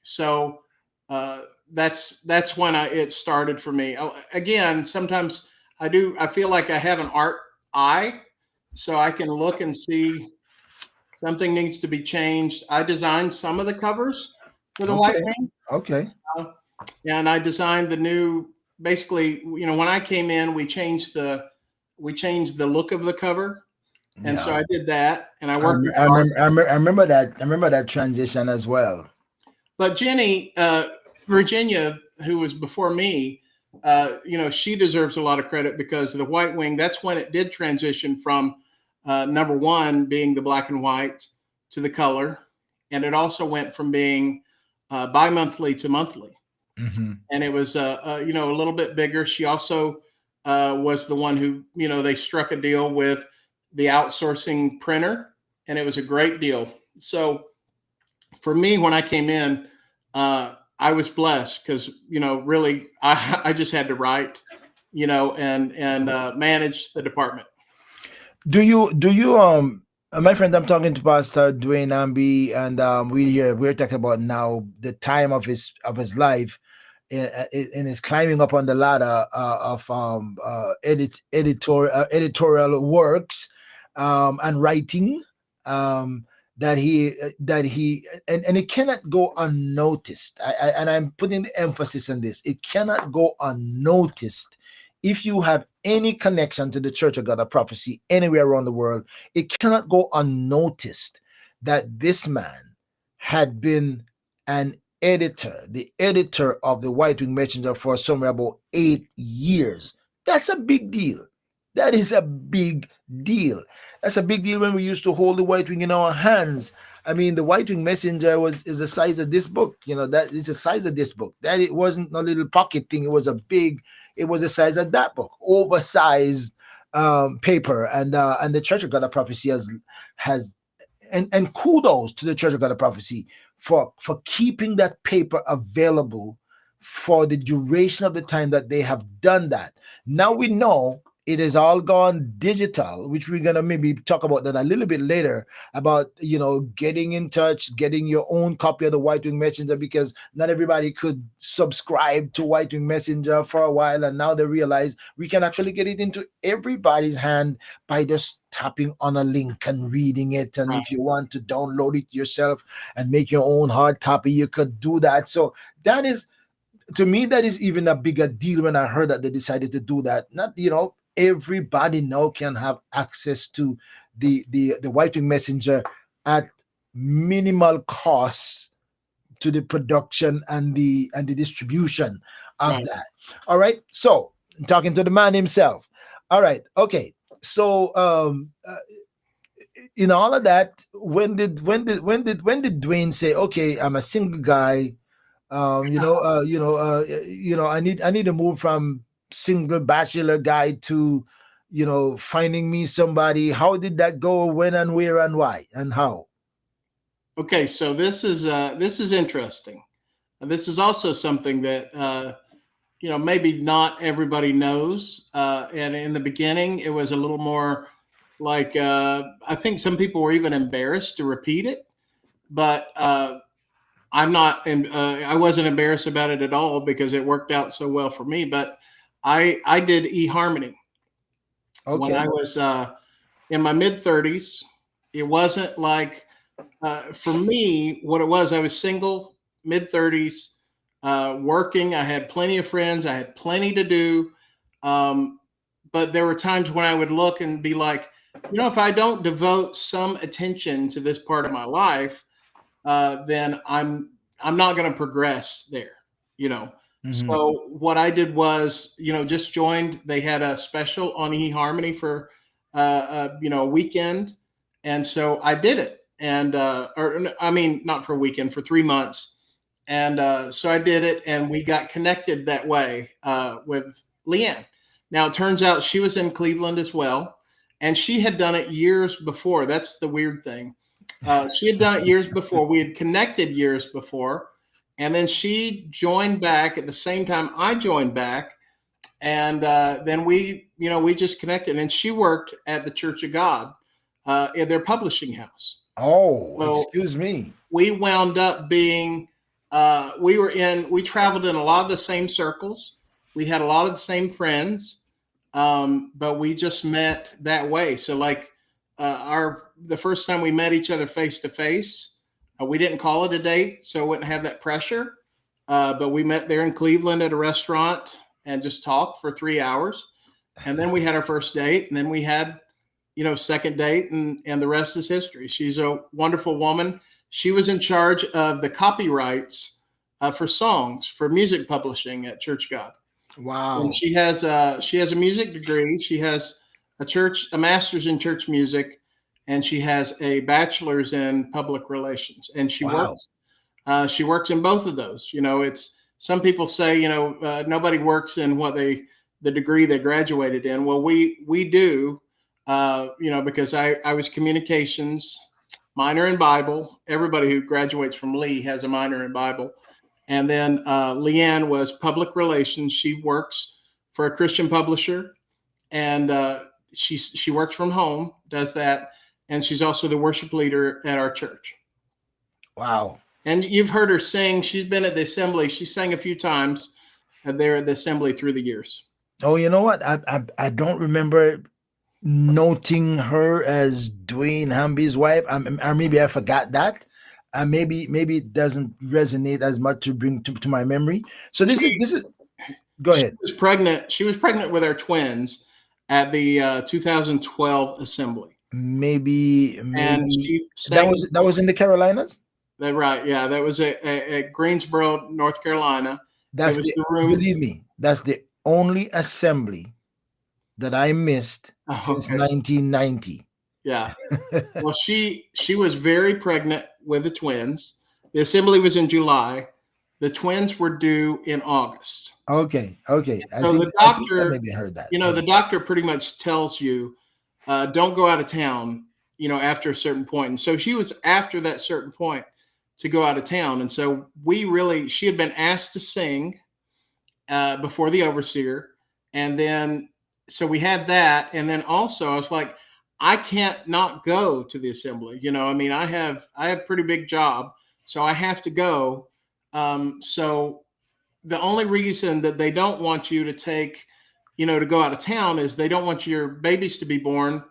So uh, that's when it started for me. Again, sometimes I feel like I have an art eye, so I can look and see something needs to be changed. I designed some of the covers for the White
Okay.
Wing,
Okay.
uh, and I designed the new. Basically, when I came in, we changed the look of the cover, and so
Yeah.
I did that, and I
I,
worked
rem-
with
I
the art.
remember. I remember that transition as well.
But Jenny, Virginia, who was before me, she deserves a lot of credit because the White Wing. That's when it did transition from number one being the black and white to the color, and it also went from being bi-monthly to monthly,
Hmm.
and it was a little bit bigger. She also was the one who they struck a deal with the outsourcing printer, and it was a great deal. So for me, when I came in, I was blessed because, really, I just had to write, and manage the department.
Do you my friend, I'm talking to Pastor DeWayne Hamby, and we're talking about now the time of his life, in his climbing up on the ladder of editorial works, and writing, um, that he and it cannot go unnoticed. And I'm putting the emphasis on this. It cannot go unnoticed. If you have any connection to the Church of God of Prophecy anywhere around the world, it cannot go unnoticed that this man had been an editor, the editor of the White Wing Messenger for somewhere about 8 years. That's a big deal. That is a big deal. That's a big deal when we used to hold the White Wing in our hands. I mean, the White Wing Messenger is the size of this book. That is the size of this book. That it wasn't a little pocket thing. It was the size of that book, oversized paper. And the Church of God of Prophecy has and kudos to the Church of God of Prophecy for keeping that paper available for the duration of the time that they have done that. Now we know it has all gone digital, which we're gonna maybe talk about that a little bit later, about getting in touch, getting your own copy of the White Wing Messenger, because not everybody could subscribe to White Wing Messenger for a while, and now they realize we can actually get it into everybody's hand by just tapping on a link and reading it. And if you want to download it yourself and make your own hard copy, you could do that. So that is, to me, that is even a bigger deal when I heard that they decided to do that. Not, everybody now can have access to the White Wing Messenger at minimal costs to the production and the distribution of that. All right. So talking to the man himself. All right. Okay. So in all of that, when did DeWayne say, okay, I'm a single guy, I need to move from single bachelor guy to finding me somebody? How did that go? When and where and why and how?
Okay, so this is interesting. This is also something that maybe not everybody knows. And in the beginning, it was a little more like I think some people were even embarrassed to repeat it, but I'm not, and I wasn't embarrassed about it at all because it worked out so well for me. But I did eHarmony when I was in my mid 30s. It wasn't like for me what it was. I was single, mid 30s, working. I had plenty of friends. I had plenty to do. But there were times when I would look and be like, if I don't devote some attention to this part of my life, then I'm not going to progress there,
Mm-hmm.
So what I did was, just joined. They had a special on eHarmony for, a weekend, and so I did it. And not for a weekend, for 3 months, and so I did it, and we got connected that way with Leanne. Now it turns out she was in Cleveland as well, and she had done it years before. That's the weird thing. She had done it years before. We had connected years before. And then she joined back at the same time I joined back. And then we just connected. And she worked at the Church of God in their publishing house.
Oh,
So
excuse me.
we wound up being, we traveled in a lot of the same circles. We had a lot of the same friends, but we just met that way. So like the first time we met each other face to face, we didn't call it a date, so it wouldn't have that pressure. But we met there in Cleveland at a restaurant and just talked for 3 hours. And then we had our first date, and then we had, second date, and the rest is history. She's a wonderful woman. She was in charge of the copyrights for songs for music publishing at Church of God.
Wow.
And she has a music degree. She has a master's in church music, and she has a bachelor's in public relations. And she works in both of those. It's, some people say, nobody works in the degree they graduated in. Well, we do. because I was communications, minor in Bible. Everybody who graduates from Lee has a minor in Bible. And then Leanne was public relations. She works for a Christian publisher, and she works from home, does that, and she's also the worship leader at our church.
Wow.
And you've heard her sing. She's been at the assembly. She sang a few times there at the assembly through the years.
Oh, you know what? I don't remember noting her as DeWayne Hamby's wife. Or maybe I forgot that. Maybe it doesn't resonate as much to bring to my memory. So this is. Go ahead.
She was pregnant with our twins at the 2012 assembly.
Maybe
and
that was in the Carolinas.
Right, yeah, that was at Greensboro, North Carolina.
That's the room. Believe me, that's the only assembly that I missed since 1990.
Yeah. Well, she was very pregnant with the twins. The assembly was in July. The twins were due in August.
Okay.
So the doctor,
maybe heard that.
The doctor pretty much tells you, don't go out of town, after a certain point. And so she was after that certain point to go out of town. And so she had been asked to sing before the overseer. And then, so we had that. And then also I was like, I can't not go to the assembly. I have a pretty big job, so I have to go. So the only reason that they don't want you to take, to go out of town is they don't want your babies to be born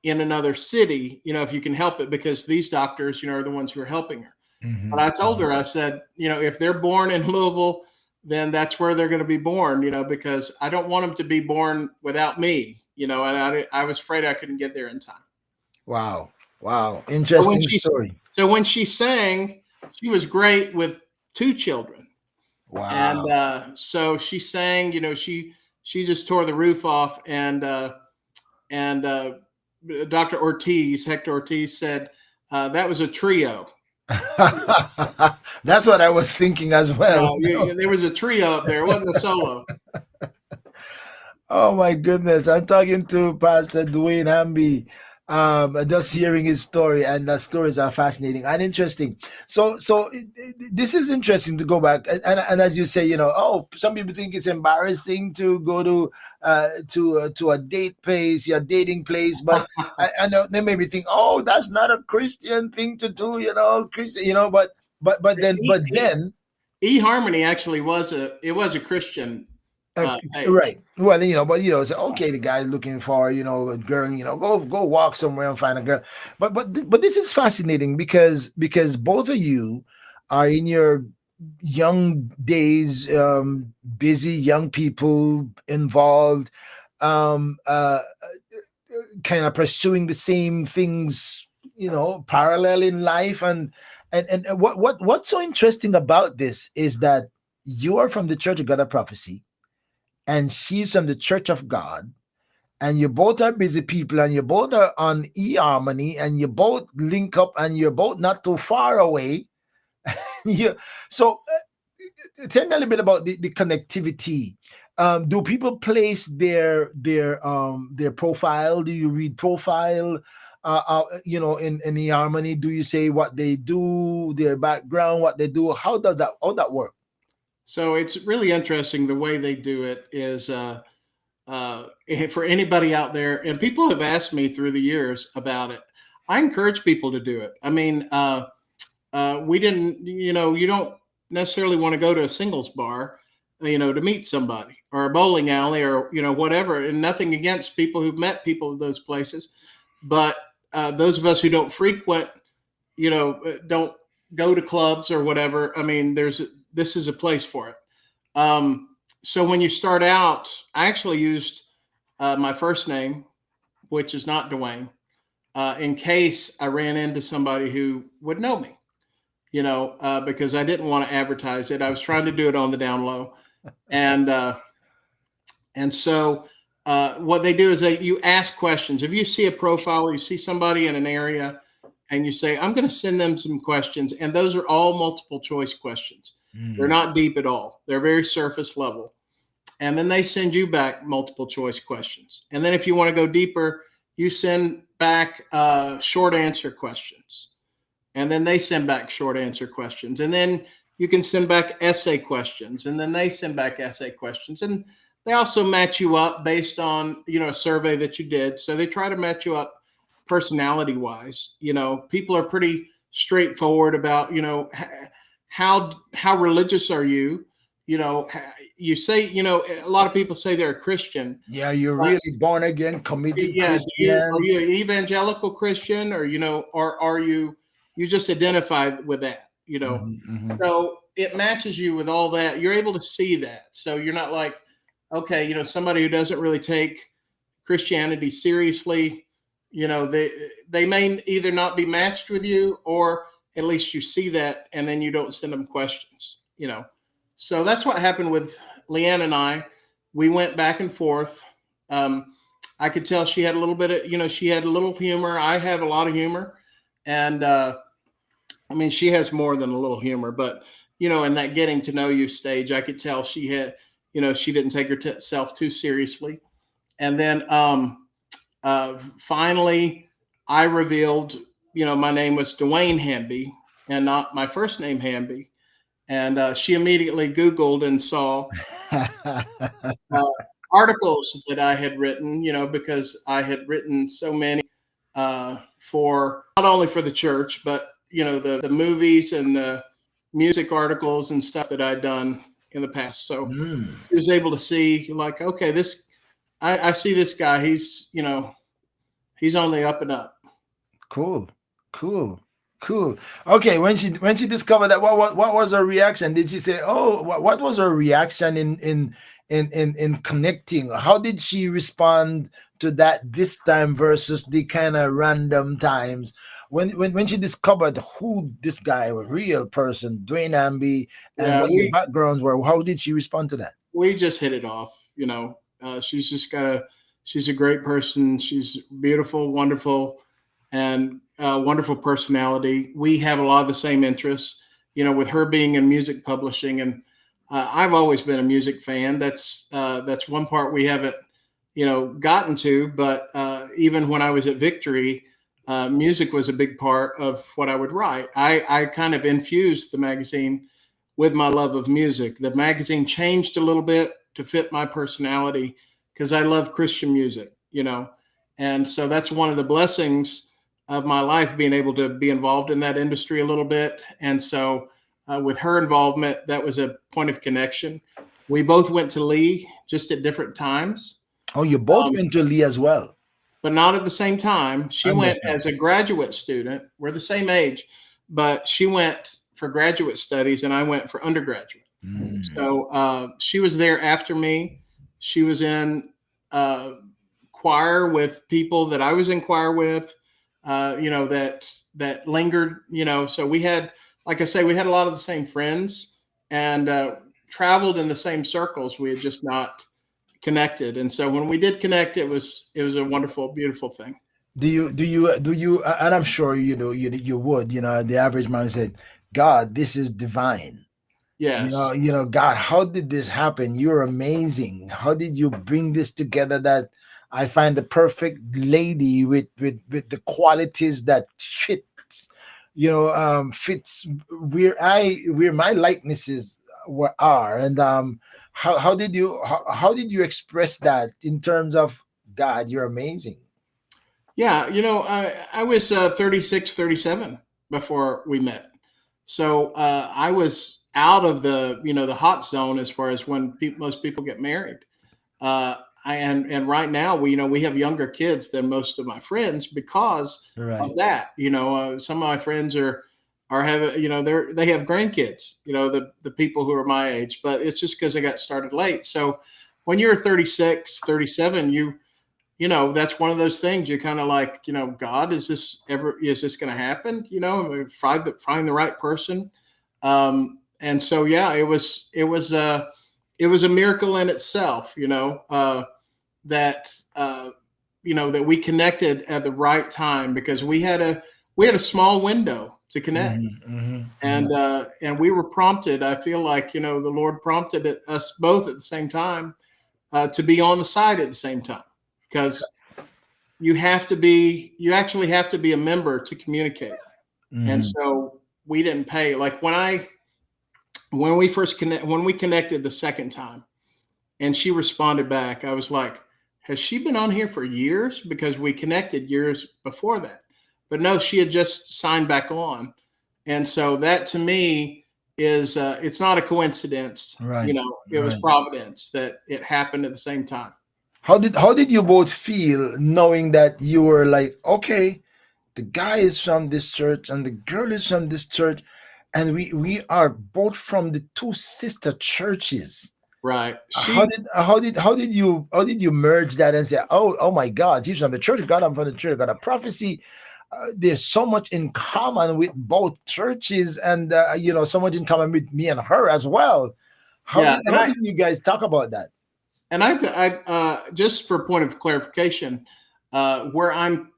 in another city, if you can help it, because these doctors, are the ones who are helping her. Mm-hmm. But I told her, I said, if they're born in Louisville, then that's where they're going to be born, because I don't want them to be born without me, and I was afraid I couldn't get there in time.
Wow. Interesting story.
So when she sang, she was great with 2 children.
Wow.
And so she sang, she just tore the roof off, and Dr. Hector Ortiz said that was a trio.
That's what I was thinking as well.
There was a trio up there. It wasn't a solo.
Oh my goodness. I'm talking to Pastor DeWayne Hamby. Just hearing his story, and the stories are fascinating and interesting. So this is interesting to go back and as you say, some people think it's embarrassing to go to a date place, your dating place, but I know they maybe think, oh, that's not a Christian thing to do, Christian, but then
eHarmony actually was a Christian.
Right. Well, but it's okay. The guy's looking for a girl. Go walk somewhere and find a girl. But this is fascinating because both of you are in your young days, busy young people involved, kind of pursuing the same things, parallel in life. And what's so interesting about this is that you are from the Church of God of Prophecy, and she's from the Church of God, and you both are busy people, and you both are on eHarmony, and you both link up, and you're both not too far away. So tell me a little bit about the connectivity. Do people place their profile? Do you read profile? In eHarmony, do you say what they do, their background, what they do? How does that work?
So it's really interesting. The way they do it is for anybody out there, and people have asked me through the years about it. I encourage people to do it. I mean, we didn't, you don't necessarily want to go to a singles bar, to meet somebody, or a bowling alley, or, whatever. And nothing against people who've met people at those places. But those of us who don't frequent, don't go to clubs or whatever. I mean, this is a place for it. So when you start out, I actually used my first name, which is not DeWayne, in case I ran into somebody who would know me, because I didn't want to advertise it. I was trying to do it on the down low. And so what they do is you ask questions. If you see a profile, you see somebody in an area, and you say, I'm going to send them some questions. And those are all multiple choice questions. They're not deep at all. They're very surface level. And then they send you back multiple choice questions. And then if you want to go deeper, you send back short answer questions, and then they send back short answer questions, and then you can send back essay questions, and then they send back essay questions, and they also match you up based on a survey that you did. So they try to match you up personality wise. People are pretty straightforward about how religious are you. You say a lot of people say they're a Christian.
Yeah, you're really born again, committed
Yeah,
Christian.
are you an evangelical Christian, or are you just identified with that? So it matches you with all that. You're able to see that. So you're not like, okay, somebody who doesn't really take Christianity seriously, they may either not be matched with you, or at least you see that, and then you don't send them questions. So that's what happened with Leanne and I. We went back and forth. I could tell she had a little bit of, she had a little humor. I have a lot of humor, and I mean, she has more than a little humor, but in that getting to know you stage, I could tell she had, she didn't take herself too seriously. And then finally, I revealed, my name was DeWayne Hamby and not my first name Hamby. And she immediately Googled and saw articles that I had written, because I had written so many for not only for the church, but the movies and the music articles and stuff that I'd done in the past. So he was able to see, like, okay, I see this guy. He's he's on the up and up.
Cool. Okay, when she discovered that, what was her reaction? Did she say, "Oh, what was her reaction in connecting"? How did she respond to that this time versus the kind of random times when she discovered who this guy, a real person, DeWayne Hamby, and what your backgrounds were? How did she respond to that?
We just hit it off. She's a great person. She's beautiful, wonderful, and wonderful personality. We have a lot of the same interests, with her being in music publishing, and I've always been a music fan. That's one part we haven't, gotten to. But even when I was at Victory, music was a big part of what I would write. I kind of infused the magazine with my love of music. The magazine changed a little bit to fit my personality because I love Christian music, and so that's one of the blessings of my life, being able to be involved in that industry a little bit. And so with her involvement, that was a point of connection. We both went to Lee, just at different times.
Oh, you both went to Lee as well?
But not at the same time. She went as a graduate student. We're the same age, but she went for graduate studies and I went for undergraduate. So she was there after me. She was in choir with people that I was in choir with. That lingered, so we had, like I say, we had a lot of the same friends and traveled in the same circles. We had just not connected. And so when we did connect, it was a wonderful, beautiful thing.
Do you, and I'm sure, you would, the average man said, God, this is divine.
Yes.
God, how did this happen? You're amazing. How did you bring this together that I find the perfect lady with the qualities that fits where my likenesses are. And how did you express that in terms of, God, you're amazing?
Yeah, I was 36, 37 before we met. So I was out of the the hot zone as far as when most people get married. And right now we have younger kids than most of my friends because of that. Some of my friends are having they have grandkids. The people who are my age, but it's just because they got started late. So when you're 36, 37, that's one of those things. You're kind of like, God, is this going to happen? Find the right person. And so, yeah, it was a miracle in itself, that that we connected at the right time because we had a small window to connect, and we were prompted. I feel like the Lord prompted us both at the same time to be on the side at the same time because you actually have to be a member to communicate. And so we didn't pay. Like when we connected the second time and she responded back, I was like, has she been on here for years? Because we connected years before that. But no, she had just signed back on. And so that to me is it's not a coincidence.
Right.
It was providence that it happened at the same time.
How did you both feel knowing that you were like, okay, the guy is from this church and the girl is from this church, and we are both from the two sister churches.
Right.
How did you merge that and say, oh my God, she's from the church of God, I'm from the church of God, a prophecy. There's so much in common with both churches, and so much in common with me and her as well. How did you guys talk about that?
And I just for a point of clarification, where I'm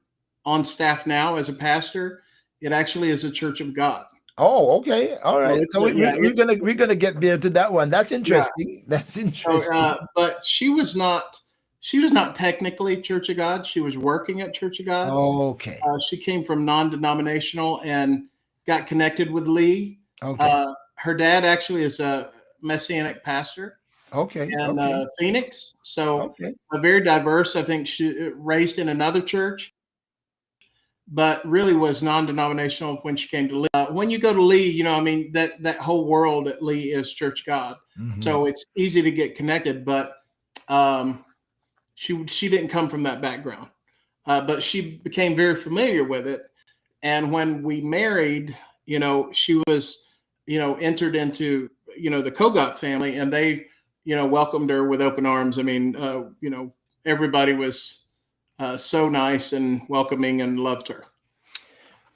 on staff now as a pastor, it actually is a Church of God.
Oh, okay, all right. So we're gonna get there to that one. That's interesting. Yeah. That's interesting.
But she was not technically Church of God. She was working at Church of God.
Oh, okay.
She came from non-denominational and got connected with Lee.
Okay.
Her dad actually is a Messianic pastor.
Okay.
And Phoenix. So very diverse. I think she raised in another church, but really was non-denominational when she came to Lee. When you go to Lee, that whole world at Lee is Church of God. So it's easy to get connected, but she didn't come from that background. But she became very familiar with it. And when we married, she was, entered into, the Kogot family, and they, welcomed her with open arms. I mean, everybody was so nice and welcoming and loved her.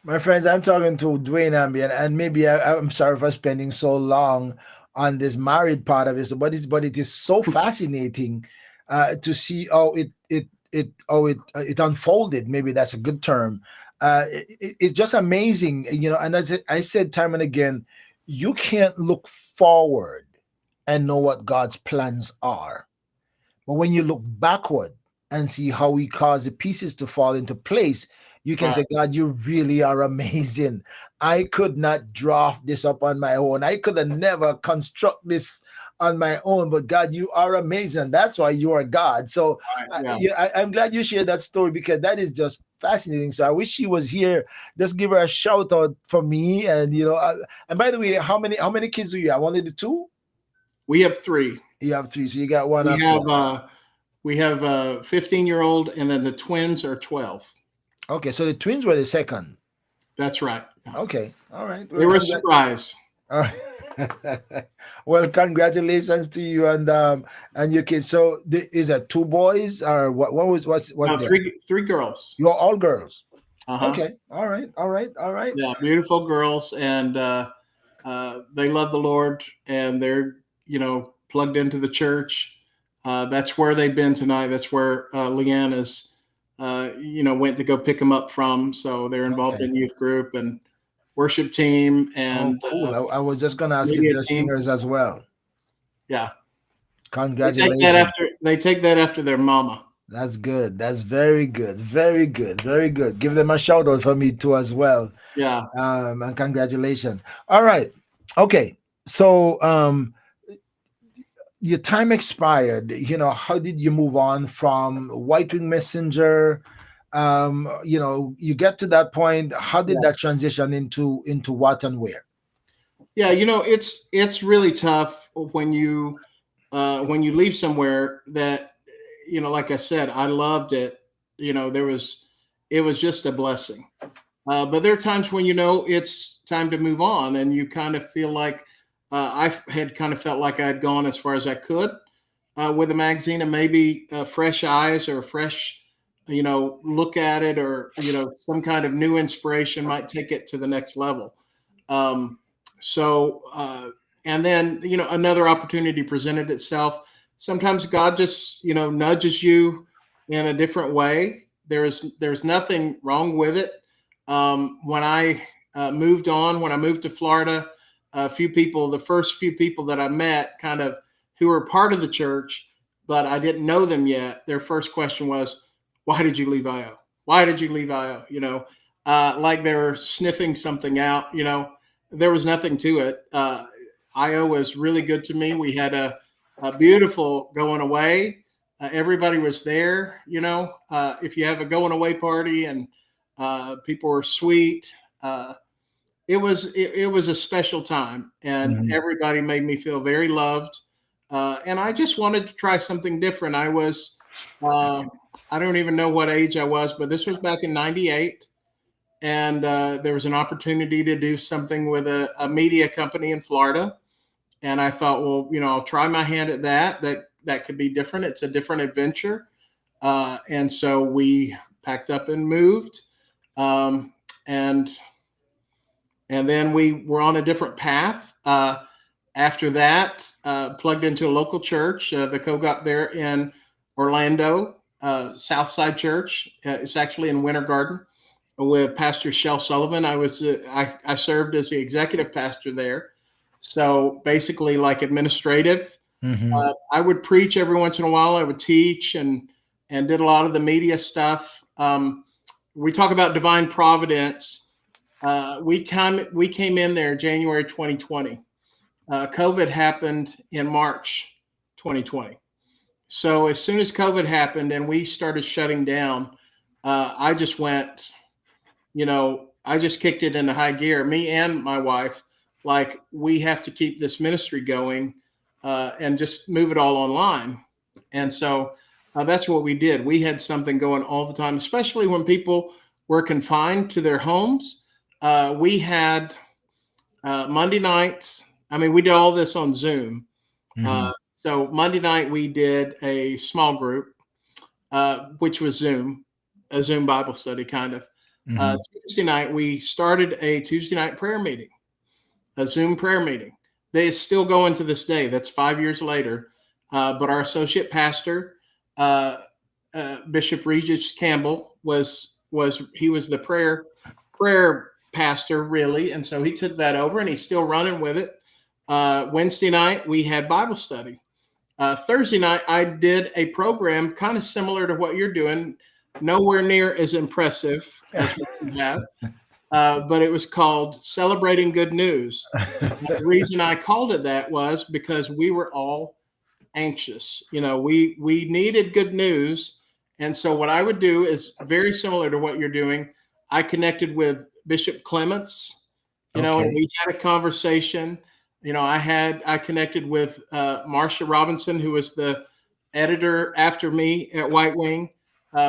My friends, I'm talking to DeWayne Hamby, and maybe I'm sorry for spending so long on this married part of it, but it is so fascinating to see how it unfolded. Maybe that's a good term. It's just amazing, And as I said time and again, you can't look forward and know what God's plans are. But when you look backward and see how he caused the pieces to fall into place, you can say, God, you really are amazing. I could not draft this up on my own. I could have never construct this on my own, but God, you are amazing. That's why you are God. So I'm glad you shared that story, because that is just fascinating. So I wish she was here. Just give her a shout out for me. And, and by the way, how many kids do you have? Only the two?
We have three.
You have three. So you got one.
We have a 15-year-old, and then the twins are 12.
Okay. So the twins were the second.
That's right.
Okay. All right.
They were a surprise.
Well, congratulations to you and your kids. So is that two boys or what? What's
no, three girls.
You're all girls.
Okay.
All right.
Yeah, beautiful girls, and they love the Lord, and they're plugged into the church. That's where they've been tonight. That's where Leanne is. Went to go pick them up from. So they're involved in youth group and worship team. And
cool. I was just going to ask you the singers as well.
Yeah.
Congratulations.
They take that after their mama.
That's good. That's very good. Very good. Very good. Give them a shout out for me too as well.
Yeah.
And congratulations. All right. Okay. So your time expired. How did you move on from White Wing Messenger? You get to that point. How did that transition into what and where?
Yeah, it's really tough when you leave somewhere that, like I said, I loved it. It was just a blessing. But there are times when it's time to move on, and you kind of feel like I had kind of felt like I had gone as far as I could with the magazine, and maybe fresh eyes or fresh, look at it, or some kind of new inspiration might take it to the next level. And then another opportunity presented itself. Sometimes God just nudges you in a different way. There's nothing wrong with it. When I moved on, when I moved to Florida, the first few people that I met, kind of who were part of the church, but I didn't know them yet, their first question was, why did you leave IO? Why did you leave IO? Like they were sniffing something out. There was nothing to it. IO was really good to me. We had a beautiful going away. Everybody was there. If you have a going away party and people were sweet, it was a special time, and everybody made me feel very loved. And I just wanted to try something different. I don't even know what age I was, but this was back in '98. And there was an opportunity to do something with a media company in Florida. And I thought, well, I'll try my hand at that. That could be different. It's a different adventure. And so we packed up and moved. And then we were on a different path. After that, plugged into a local church, the Kogop there in Orlando, Southside Church. It's actually in Winter Garden with Pastor Shel Sullivan. I served as the executive pastor there. So basically like administrative. I would preach every once in a while. I would teach and did a lot of the media stuff. We talk about divine providence. We came in there January 2020. COVID happened in March 2020. So as soon as COVID happened and we started shutting down, I just went, I just kicked it into high gear. Me and my wife, like, we have to keep this ministry going and just move it all online. And so that's what we did. We had something going all the time, especially when people were confined to their homes. We had Monday night. I mean, we did all this on Zoom. So Monday night we did a small group, which was a Zoom Bible study kind of. Tuesday night we started a Tuesday night prayer meeting, a Zoom prayer meeting. They still going to this day. That's 5 years later. But our associate pastor, Bishop Regis Campbell, was the prayer pastor, really. And so he took that over and he's still running with it. Wednesday night, we had Bible study. Thursday night, I did a program kind of similar to what you're doing, nowhere near as impressive as what you have, but it was called Celebrating Good News. The reason I called it that was because we were all anxious. We needed good news. And so what I would do is very similar to what you're doing. I connected with Bishop Clements, and we had a conversation. I connected with Marcia Robinson, who was the editor after me at White Wing.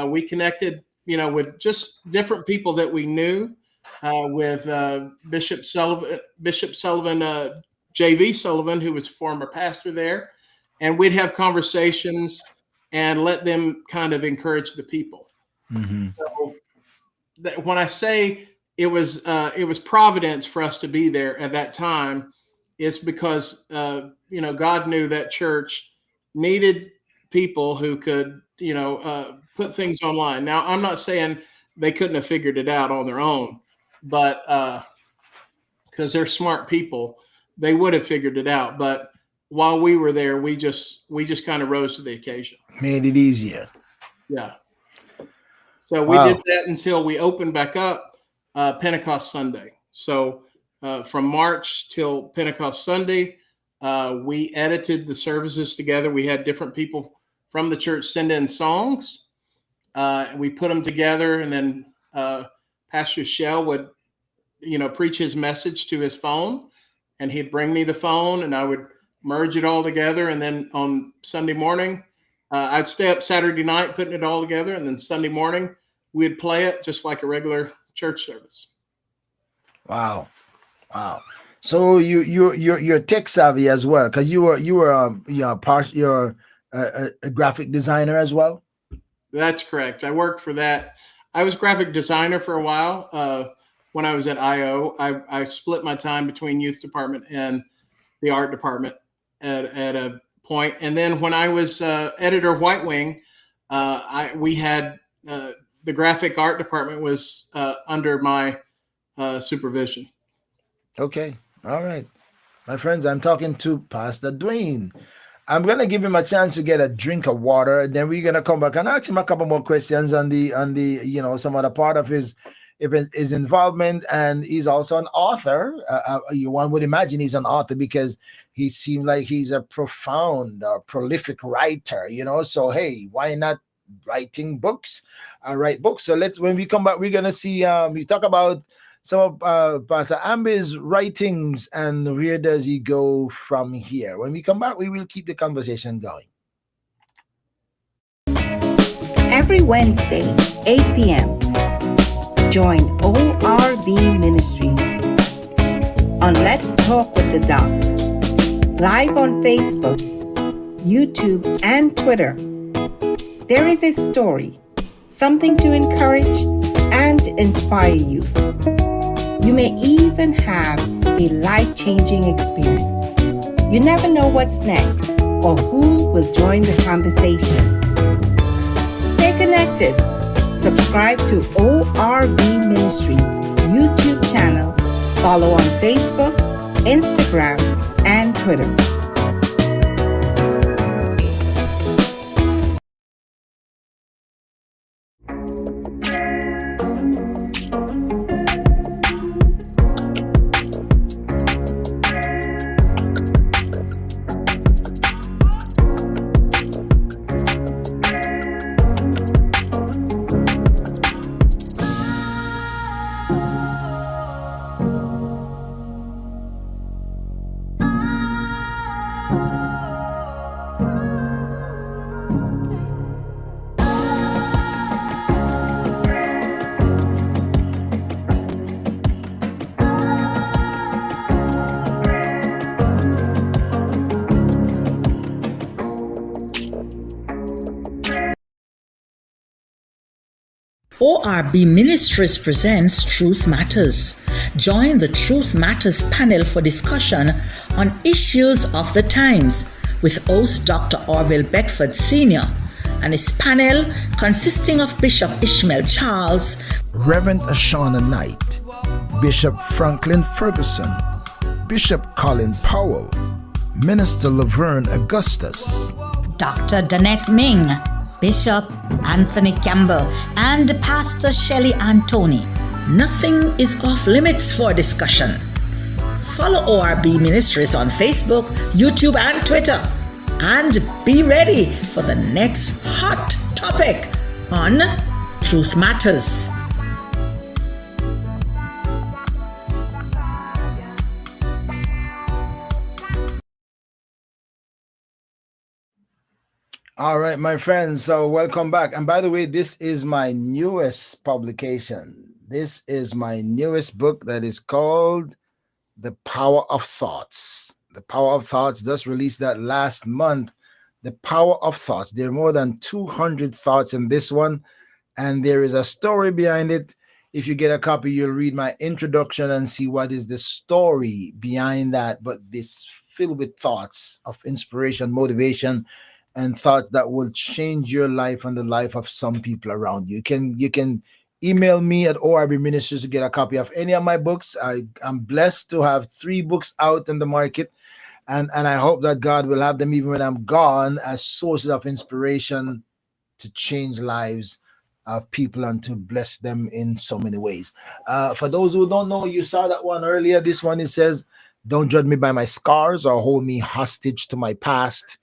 We connected, with just different people that we knew, with Bishop Sullivan, J.V. Sullivan, who was a former pastor there. And we'd have conversations and let them kind of encourage the people. So when I say it was providence for us to be there at that time, it's because, God knew that church needed people who could, put things online. Now, I'm not saying they couldn't have figured it out on their own, but because they're smart people, they would have figured it out. But while we were there, we just kind of rose to the occasion.
Made it easier.
Yeah. So we did that until we opened back up Pentecost Sunday. So from March till Pentecost Sunday, we edited the services together. We had different people from the church send in songs. We put them together, and then Pastor Shell would, preach his message to his phone, and he'd bring me the phone, and I would merge it all together. And then on Sunday morning, I'd stay up Saturday night putting it all together, and then Sunday morning we'd play it just like a regular church service.
Wow. So you're tech savvy as well, because you're a graphic designer as well.
That's correct. I worked for that. I was graphic designer for a while. When I was at IO, I split my time between youth department and the art department at a point. And then when I was editor of White Wing, we had the graphic art department was under my supervision.
Okay. All right. My friends, I'm talking to Pastor DeWayne. I'm gonna give him a chance to get a drink of water. Then we're gonna come back and ask him a couple more questions on the some other part of his involvement, and he's also an author. One would imagine he's an author because he seemed like he's a profound, prolific writer. So hey, why not writing books? Write books. So when we come back, we're gonna see. We talk about some of Pastor Hamby's writings and where does he go from here. When we come back, we will keep the conversation going.
Every Wednesday, 8 p.m., join ORB Ministries on Let's Talk with the Doc, live on Facebook, YouTube, and Twitter. There is a story, something to encourage and inspire you. You may even have a life-changing experience. You never know what's next or who will join the conversation. Stay connected. Subscribe to ORB Ministries YouTube channel. Follow on Facebook, Instagram, and Twitter.
ORB Ministries presents Truth Matters. Join the Truth Matters panel for discussion on issues of the times with host Dr. Orville Beckford Sr. and his panel consisting of Bishop Ishmael Charles,
Reverend Ashana Knight, Bishop Franklin Ferguson, Bishop Colin Powell, Minister Laverne Augustus,
Dr. Danette Ming, Bishop Anthony Campbell, and Pastor Shelley Antoni. Nothing is off limits for discussion. Follow ORB Ministries on Facebook, YouTube, and Twitter. And be ready for the next hot topic on Truth Matters.
All right, my friends. So welcome back. And by the way, this is my newest publication. This is my newest book that is called The Power of Thoughts. The Power of Thoughts just released that last month. The Power of Thoughts. There are more than 200 thoughts in this one, and there is a story behind it. If you get a copy, you'll read my introduction and see what is the story behind that. But this filled with thoughts of inspiration, motivation, and thoughts that will change your life and the life of some people around you. You can email me at ORB Ministries to get a copy of any of my books. I'm blessed to have 3 books out in the market, and I hope that God will have them even when I'm gone as sources of inspiration to change lives of people and to bless them in so many ways. For those who don't know, you saw that one earlier. This one, it says, "Don't judge me by my scars or hold me hostage to my past."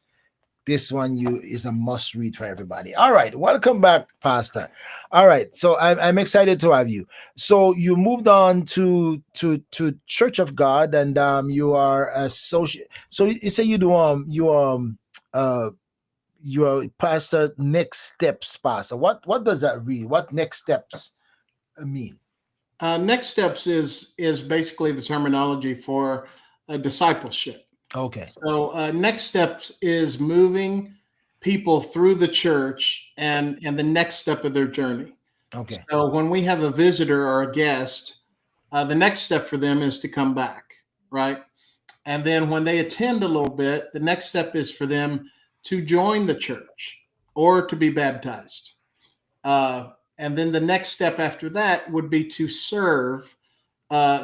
This one is a must read for everybody. All right, welcome back, Pastor. All right, so I'm excited to have you. So you moved on to Church of God, and you are associate. So you say you do you are Pastor Next Steps Pastor. What does that read? What next steps mean?
Next steps is basically the terminology for discipleship.
Okay.
So next steps is moving people through the church and the next step of their journey.
Okay.
So when we have a visitor or a guest, the next step for them is to come back, right? And then when they attend a little bit, the next step is for them to join the church or to be baptized. And then the next step after that would be to serve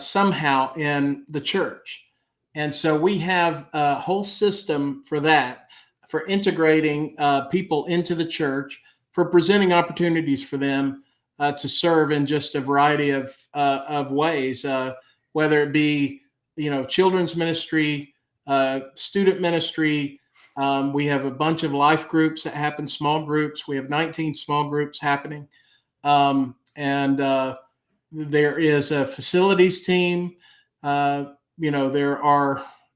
somehow in the church. And so we have a whole system for that. for integrating people into the church, for presenting opportunities for them to serve in just a variety of ways, whether it be, children's ministry, student ministry. We have a bunch of life groups that happen, small groups. We have 19 small groups happening. And there is a facilities team. There's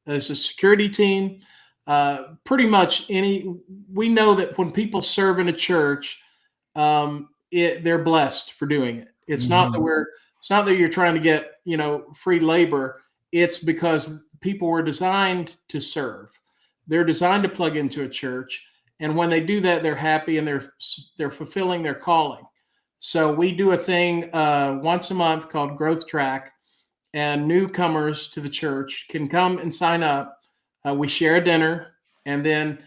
a security team. Pretty much we know that when people serve in a church, they're blessed for doing it. It's not that you're trying to get, free labor. It's because people were designed to serve. They're designed to plug into a church. And when they do that, they're happy and they're fulfilling their calling. So we do a thing once a month called Growth Track, and newcomers to the church can come and sign up. We share a dinner, and then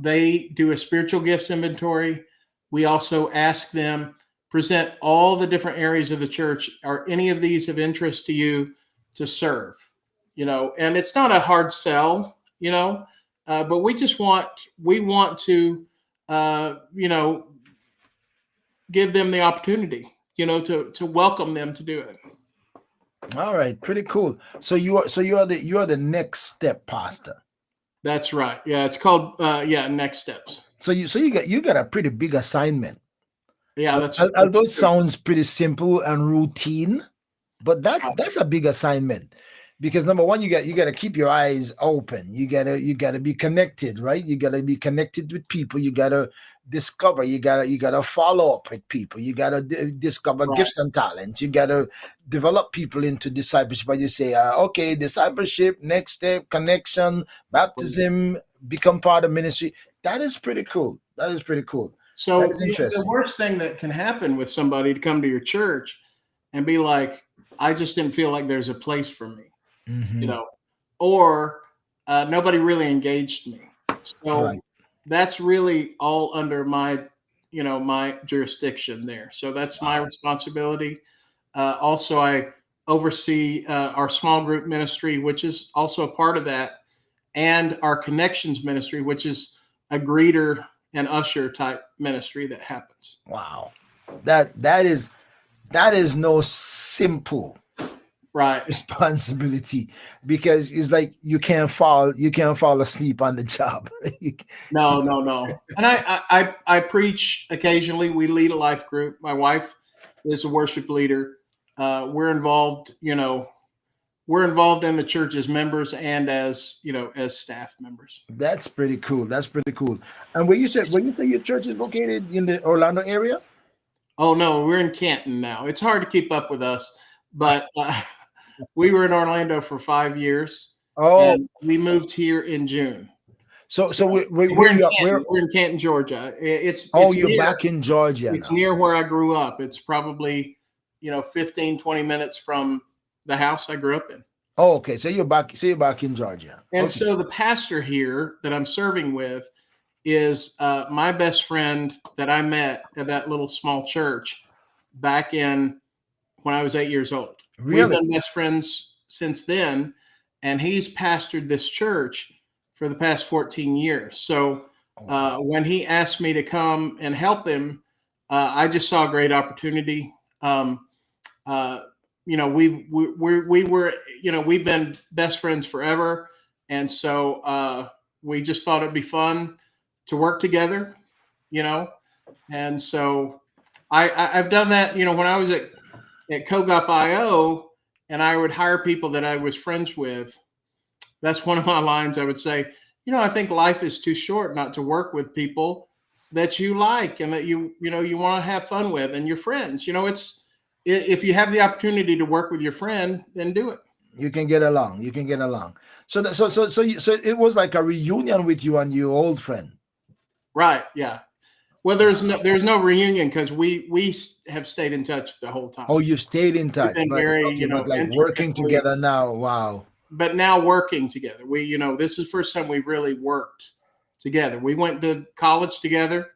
they do a spiritual gifts inventory. We also ask them, present all the different areas of the church. Are any of these of interest to you to serve? And it's not a hard sell, but we want to, give them the opportunity, to welcome them to do it.
All right, pretty cool. So you are the next step pastor.
That's right. Yeah, it's called Next Steps.
So you got a pretty big assignment.
Yeah, that's
although it sounds pretty simple and routine, but that's a big assignment. Because number one, you got to keep your eyes open. You gotta be connected, right? You gotta be connected with people. You gotta discover. You gotta follow up with people. You gotta discover gifts and talents. You gotta develop people into discipleship. But you say, okay, discipleship, next step, connection, baptism, become part of ministry. That is pretty cool.
So the worst thing that can happen with somebody to come to your church and be like, I just didn't feel like there's a place for me. Or nobody really engaged me. So that's really all under my jurisdiction there. So that's my responsibility. Also, I oversee our small group ministry, which is also a part of that, and our connections ministry, which is a greeter and usher type ministry that happens.
Wow. That is no simple responsibility, because it's like you can't fall asleep on the job.
No. And I preach occasionally. We lead a life group. My wife is a worship leader. We're involved in the church as members and as staff members. That's
pretty cool. And when you say your church is located in the Orlando area?
Oh no, we're in Canton now. It's hard to keep up with us, but we were in Orlando for 5 years.
Oh,
and we moved here in June.
So we're
in Canton, Georgia.
You're back in Georgia.
It's near where I grew up. It's probably 15-20 minutes from the house I grew up in.
Oh, okay. So you're back in Georgia.
And so the pastor here that I'm serving with is my best friend that I met at that little small church back when I was 8 years old.
Really?
We've been best friends since then, and he's pastored this church for the past 14 years. So when he asked me to come and help him, I just saw a great opportunity. We've been best friends forever, and so we just thought it'd be fun to work together, and so I've done that, when I was at Kogop.io, and I would hire people that I was friends with. That's one of my lines. I would say, I think life is too short not to work with people that you like and that you want to have fun with and your friends. If you have the opportunity to work with your friend, then do it.
You can get along. So it was like a reunion with you and your old friend.
Right. Yeah. Well, there's no reunion because we have stayed in touch the whole time.
Oh, you've stayed in touch.
We've been
like working together now. Wow.
But now working together, this is the first time we've really worked together. We went to college together.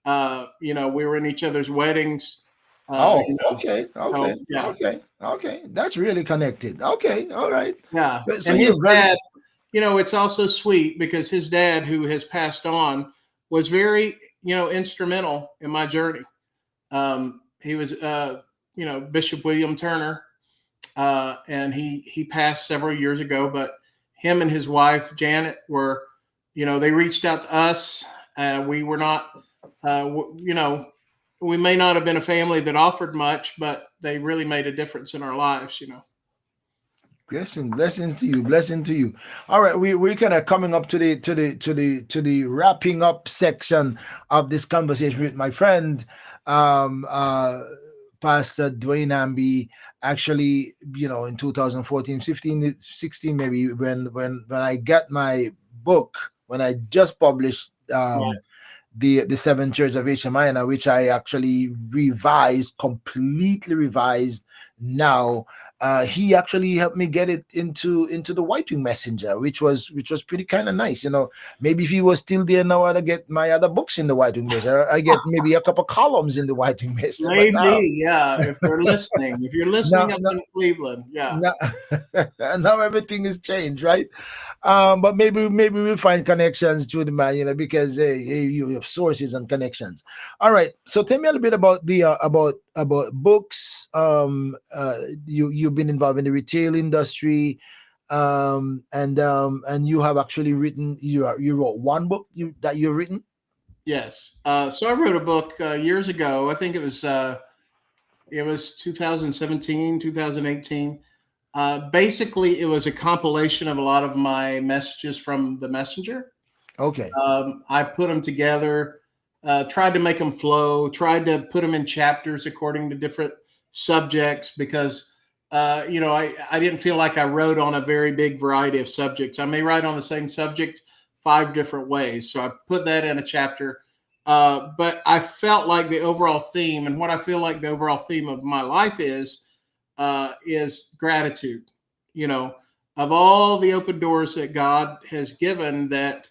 We were in each other's weddings.
Okay.
So, yeah.
Okay. That's really connected. Okay. All right.
Yeah.
So
it's also sweet because his dad, who has passed on, was very, instrumental in my journey. He was, Bishop William Turner, and he passed several years ago, but him and his wife, Janet, were, they reached out to us. We were not, we may not have been a family that offered much, but they really made a difference in our lives,
Blessings to you. All right, we're kind of coming up to the wrapping up section of this conversation with my friend, Pastor DeWayne Hamby. Actually, in 2014, 15, 16, maybe when I got my book, when I just published the Seven Church of Asia Minor, which I actually completely revised now. He actually helped me get it into the White Wing Messenger, which was pretty kind of nice. Maybe if he was still there now, I'd get my other books in the White Wing Messenger. I get maybe a couple columns in the White Wing Messenger.
Maybe, yeah. If you're listening up in Cleveland, yeah.
Now everything is changed, right? But maybe we'll find connections through the man, because you have sources and connections. All right. So tell me a little bit about the about books. You've been involved in the retail industry, and you have actually written. You wrote one book that you've written.
Yes. So I wrote a book years ago. I think it was 2017, 2018. Basically, it was a compilation of a lot of my messages from the messenger.
Okay.
I put them together, tried to make them flow, tried to put them in chapters according to different subjects because, I didn't feel like I wrote on a very big variety of subjects. I may write on the same subject 5 different ways. So I put that in a chapter. But I felt like the overall theme, and what I feel like the overall theme of my life is gratitude. Of all the open doors that God has given that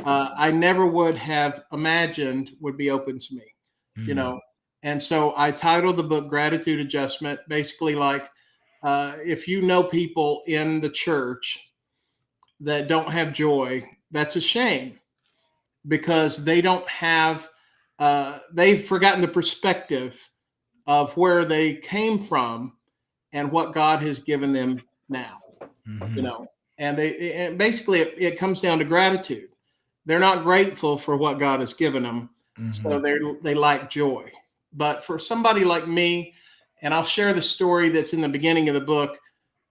I never would have imagined would be open to me, And so I titled the book Gratitude Adjustment, basically like if you know people in the church that don't have joy, that's a shame because they don't have, they've forgotten the perspective of where they came from and what God has given them now, and and basically it comes down to gratitude. They're not grateful for what God has given them. So they lack joy. But for somebody like me, and I'll share the story that's in the beginning of the book.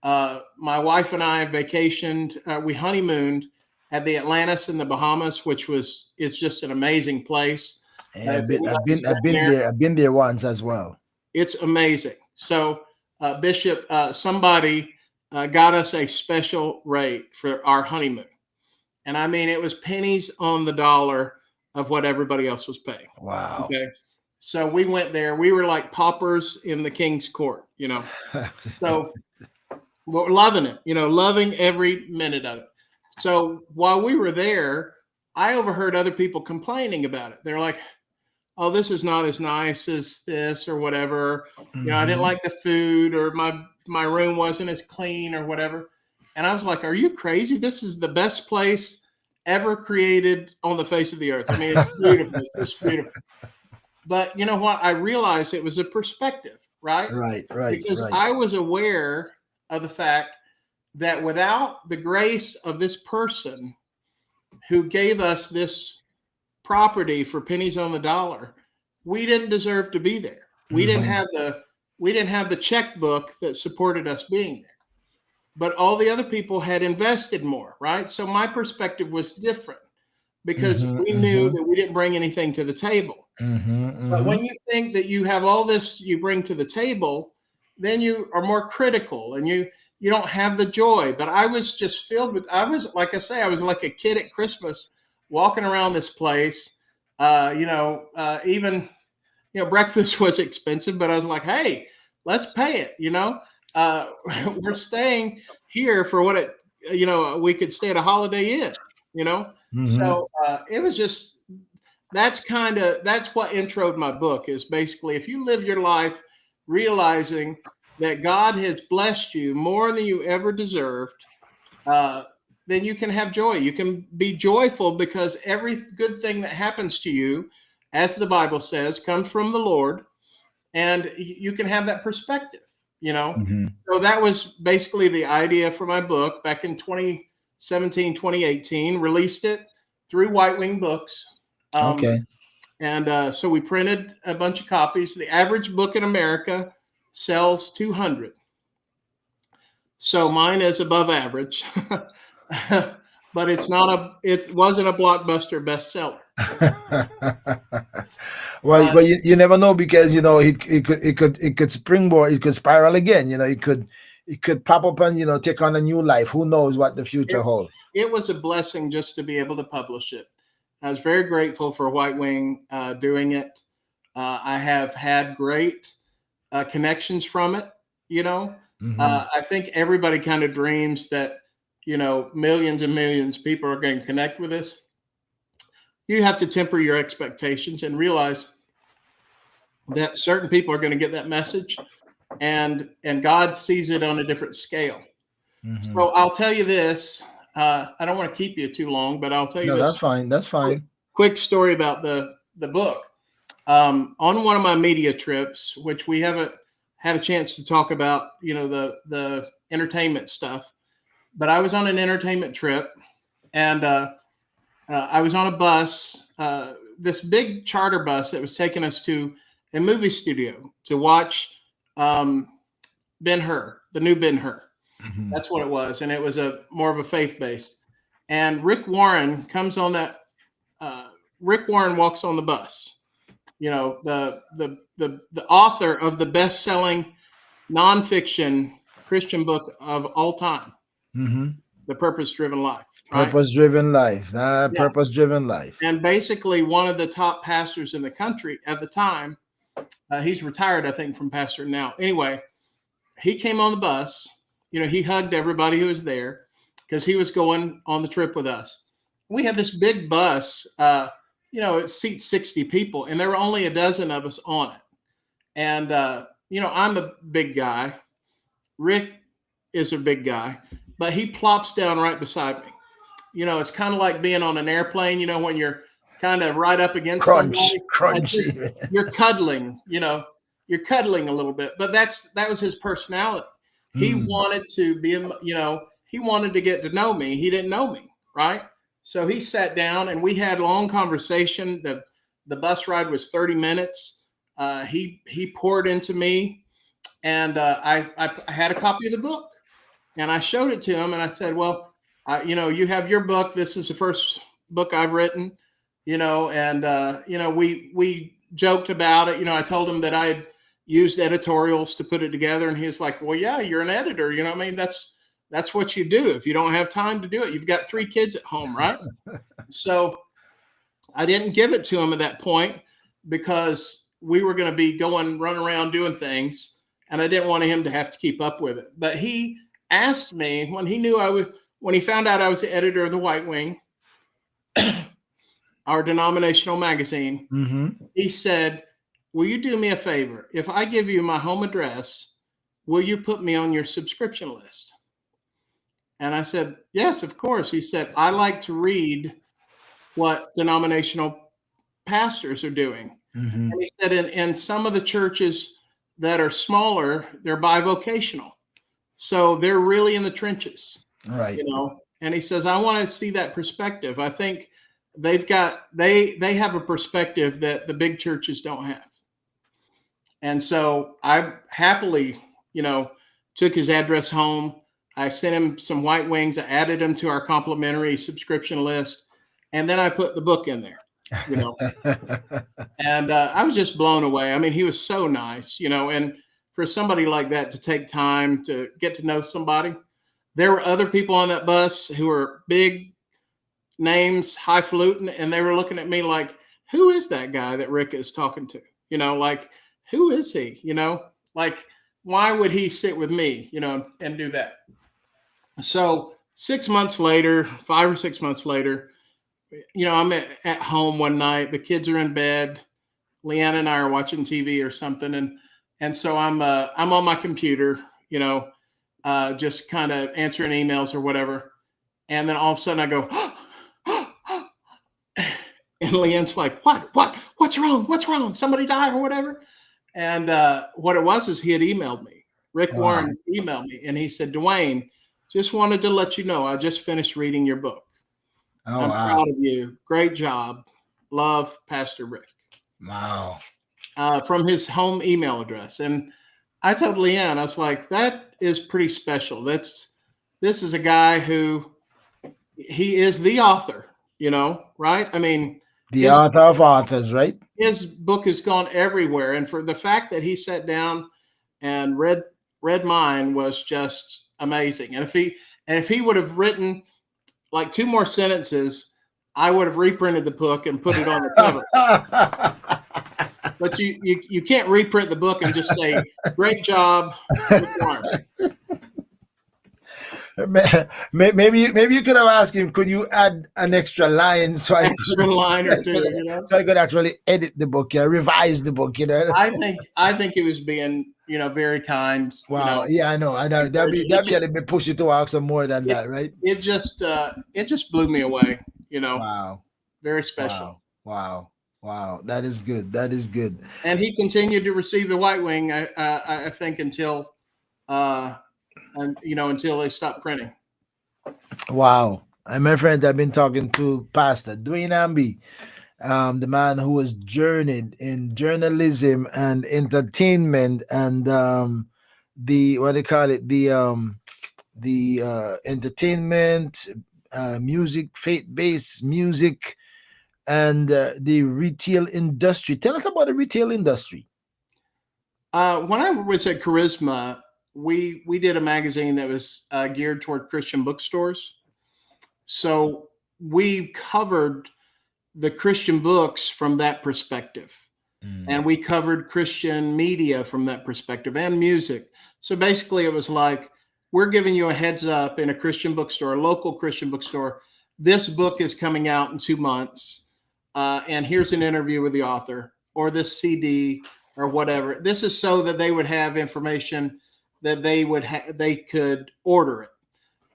My wife and I vacationed, we honeymooned at the Atlantis in the Bahamas, it's just an amazing place.
I've been there once as well.
It's amazing. So Bishop, somebody got us a special rate for our honeymoon. And I mean, it was pennies on the dollar of what everybody else was paying.
Wow.
Okay. So we went there. We were like paupers in the king's court, So we're loving it, loving every minute of it. So while we were there, I overheard other people complaining about it. They're like, oh, this is not as nice as this or whatever. I didn't like the food or my room wasn't as clean or whatever. And I was like, are you crazy? This is the best place ever created on the face of the earth. I mean, it's beautiful. It's beautiful. But you know what? I realized it was a perspective, right?
Right.
Because I was aware of the fact that without the grace of this person who gave us this property for pennies on the dollar, we didn't deserve to be there. We didn't have the checkbook that supported us being there. But all the other people had invested more, right? So my perspective was different because we knew that we didn't bring anything to the table. But when you think that you have all this you bring to the table, then you are more critical and you don't have the joy. But I was just filled with, I was like a kid at Christmas walking around this place. Even breakfast was expensive, but I was like, hey, let's pay it. We're staying here for what we could stay at a Holiday Inn, So it was just, that's what introed my book is basically, if you live your life realizing that God has blessed you more than you ever deserved, then you can have joy. You can be joyful because every good thing that happens to you, as the Bible says, comes from the Lord, and you can have that perspective, you know.
Mhm.
So that was basically the idea for my book back in 2017, 2018, released it through White Wing Books.
Okay.
And so we printed a bunch of copies. The average book in America sells 200. So mine is above average, but it wasn't a blockbuster bestseller.
Well, you never know, because it could springboard, it could spiral again. It could pop up and take on a new life. Who knows what the future holds?
It was a blessing just to be able to publish it. I was very grateful for White Wing doing it. I have had great connections from it.
Mhm.
I think everybody kind of dreams that millions and millions of people are going to connect with this. You have to temper your expectations and realize that certain people are going to get that message, and God sees it on a different scale.
Mhm.
So I'll tell you this. I don't want to keep you too long, but I'll tell you
No,
this.
that's fine. That's fine.
Quick story about the book. On one of my media trips, which we haven't had a chance to talk about, the entertainment stuff, but I was on an entertainment trip, and I was on a bus, this big charter bus that was taking us to a movie studio to watch Ben-Hur, the new Ben-Hur.
Mhm.
That's what it was, and it was more of a faith-based. And Rick Warren comes on that. Rick Warren walks on the bus. The author of the best-selling nonfiction Christian book of all time,
Mhm.
The Purpose-Driven Life. Right?
Purpose-driven life.
Yeah.
Purpose-driven life.
And basically one of the top pastors in the country at the time. He's retired, I think, from pastoring now. Anyway, he came on the bus. He hugged everybody who was there because he was going on the trip with us. We had this big bus, it seats 60 people, and there were only a dozen of us on it. And, I'm a big guy. Rick is a big guy, but he plops down right beside me. It's kind of like being on an airplane, when you're kind of right up against somebody.
Crunchy.
You're cuddling, you're cuddling a little bit, but that was his personality. He wanted to be, he wanted to get to know me. He didn't know me, right? So he sat down and we had a long conversation. The bus ride was 30 minutes. He poured into me, and I had a copy of the book, and I showed it to him, and I said, well, you have your book. This is the first book I've written, and we joked about it. I told him that I had used editorials to put it together, and he's like, well, yeah, you're an editor. I mean, that's what you do. If you don't have time to do it, you've got 3 kids at home, right? So I didn't give it to him at that point because we were going to be running around doing things, and I didn't want him to have to keep up with it. But he asked me when he found out I was the editor of the White Wing, our denominational magazine.
Mm-hmm.
He said, will you do me a favor? If I give you my home address, will you put me on your subscription list? And I said, yes, of course. He said, I like to read what denominational pastors are doing.
Mm-hmm.
And he said, in some of the churches that are smaller, they're bivocational. So they're really in the trenches.
Right.
And he says, I want to see that perspective. I think they have a perspective that the big churches don't have. And so I happily, took his address home. I sent him some White Wings. I added them to our complimentary subscription list. And then I put the book in there, and I was just blown away. I mean, he was so nice, and for somebody like that to take time to get to know somebody. There were other people on that bus who were big names, highfalutin, and they were looking at me like, who is that guy that Rick is talking to? Like, who is he? Like, why would he sit with me, and do that? So 6 months later, 5 or 6 months later, I'm at home one night. The kids are in bed. Leanne and I are watching TV or something, and so I'm on my computer, just kind of answering emails or whatever. And then all of a sudden I go, and Leanne's like, what's wrong? Somebody died or whatever. And what it was is he had emailed me. Rick Warren emailed me, and he said, DeWayne, just wanted to let you know I just finished reading your book. I'm proud of you. Great job. Love, Pastor Rick.
Wow.
From his home email address. And I told Leanne, I was like, that is pretty special. This is a guy who, he is the author, right? I mean,
the author of authors, right?
His book has gone everywhere. And for the fact that he sat down and read mine was just amazing. And if he would have written like 2 more sentences, I would have reprinted the book and put it on the cover. But you can't reprint the book and just say, great job, Rick Warren.
Maybe you could have asked him, could you add an extra line so
line or two,
so I could actually edit the book, revise the book,
I think he was being, very kind.
Wow. Yeah, I know. That'd be a bit pushy to ask some more than that, right?
It just blew me away,
Wow.
Very special.
Wow. That is good.
And he continued to receive the White Wing, I think, until until they stopped printing.
Wow. And my friend, I've been talking to Pastor DeWayne Hamby, the man who was journeyed in journalism and entertainment and the entertainment, music, faith-based music, and the retail industry. Tell us about the retail industry.
When I was at Charisma, we did a magazine that was geared toward Christian bookstores. So we covered the Christian books from that perspective. And we covered Christian media from that perspective and music. So basically it was like, we're giving you a heads up in a Christian bookstore, a local Christian bookstore. This book is coming out in 2 months. And here's an interview with the author, or this CD or whatever. This is so that they would have information that they could order it.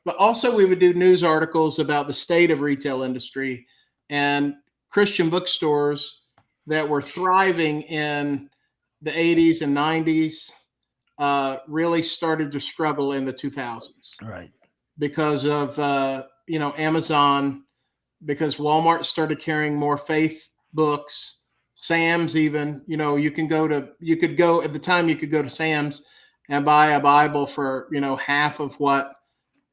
But also we would do news articles about the state of retail industry, and Christian bookstores that were thriving in the 80s and 90s really started to struggle in the 2000s.
Right. Because
of, Amazon, because Walmart started carrying more faith books, Sam's even, you could go to Sam's and buy a Bible for, half of what,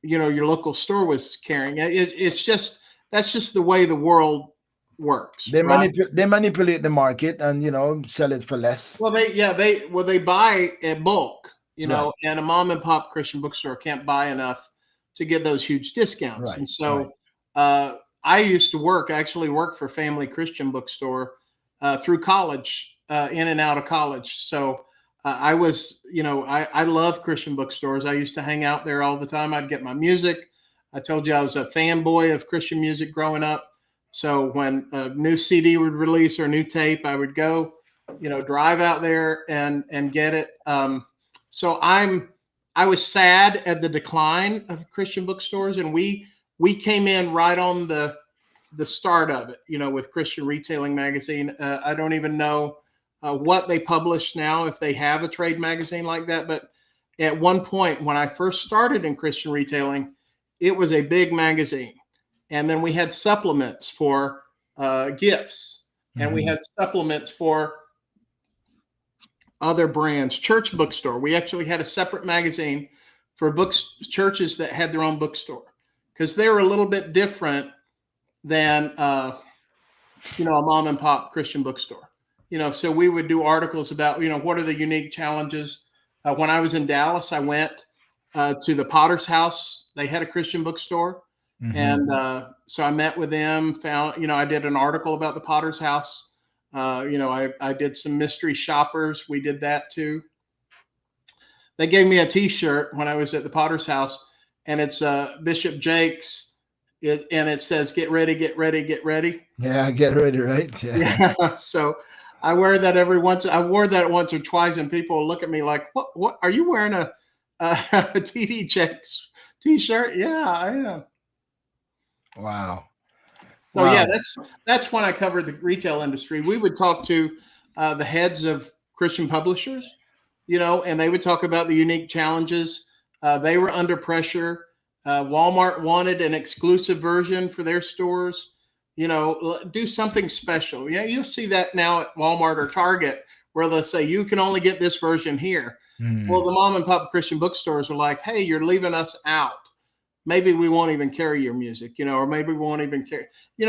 your local store was carrying. That's just the way the world works.
They manipulate the market and, sell it for less.
Well, they buy in bulk, right. And a mom and pop Christian bookstore can't buy enough to get those huge discounts.
Right.
And so, I used to actually work for Family Christian Bookstore through college, in and out of college. So I was, I love Christian bookstores. I used to hang out there all the time. I'd get my music. I told you I was a fanboy of Christian music growing up. So when a new CD would release or a new tape, I would go, drive out there and get it. So I was sad at the decline of Christian bookstores, and we came in right on the start of it, with Christian Retailing Magazine. I don't even know what they publish now, if they have a trade magazine like that. But at one point, when I first started in Christian retailing, it was a big magazine. And then we had supplements for gifts, and we had supplements for other brands. Church bookstore, we actually had a separate magazine for churches that had their own bookstore, because they were a little bit different than a mom and pop Christian bookstore. So we would do articles about, what are the unique challenges. When I was in Dallas, I went to the Potter's House. They had a Christian bookstore. And so I met with them, I did an article about the Potter's House. I did some mystery shoppers. We did that too. They gave me a T-shirt when I was at the Potter's House, and it's Bishop Jakes, and it says, "Get ready, get ready, get ready."
Yeah, get ready, right?
Yeah. So I wear that I wore that once or twice, and people look at me like, "What? Are you wearing a TD Jakes T-shirt?" Yeah, I am.
Wow.
So
Wow.
yeah, that's when I covered the retail industry. We would talk to the heads of Christian publishers, and they would talk about the unique challenges. They were under pressure. Walmart wanted an exclusive version for their stores. Do something special. You'll see that now at Walmart or Target, where they'll say you can only get this version here. Well, the mom and pop Christian bookstores are like, hey, you're leaving us out. Maybe we won't even carry your music, or maybe we won't even carry,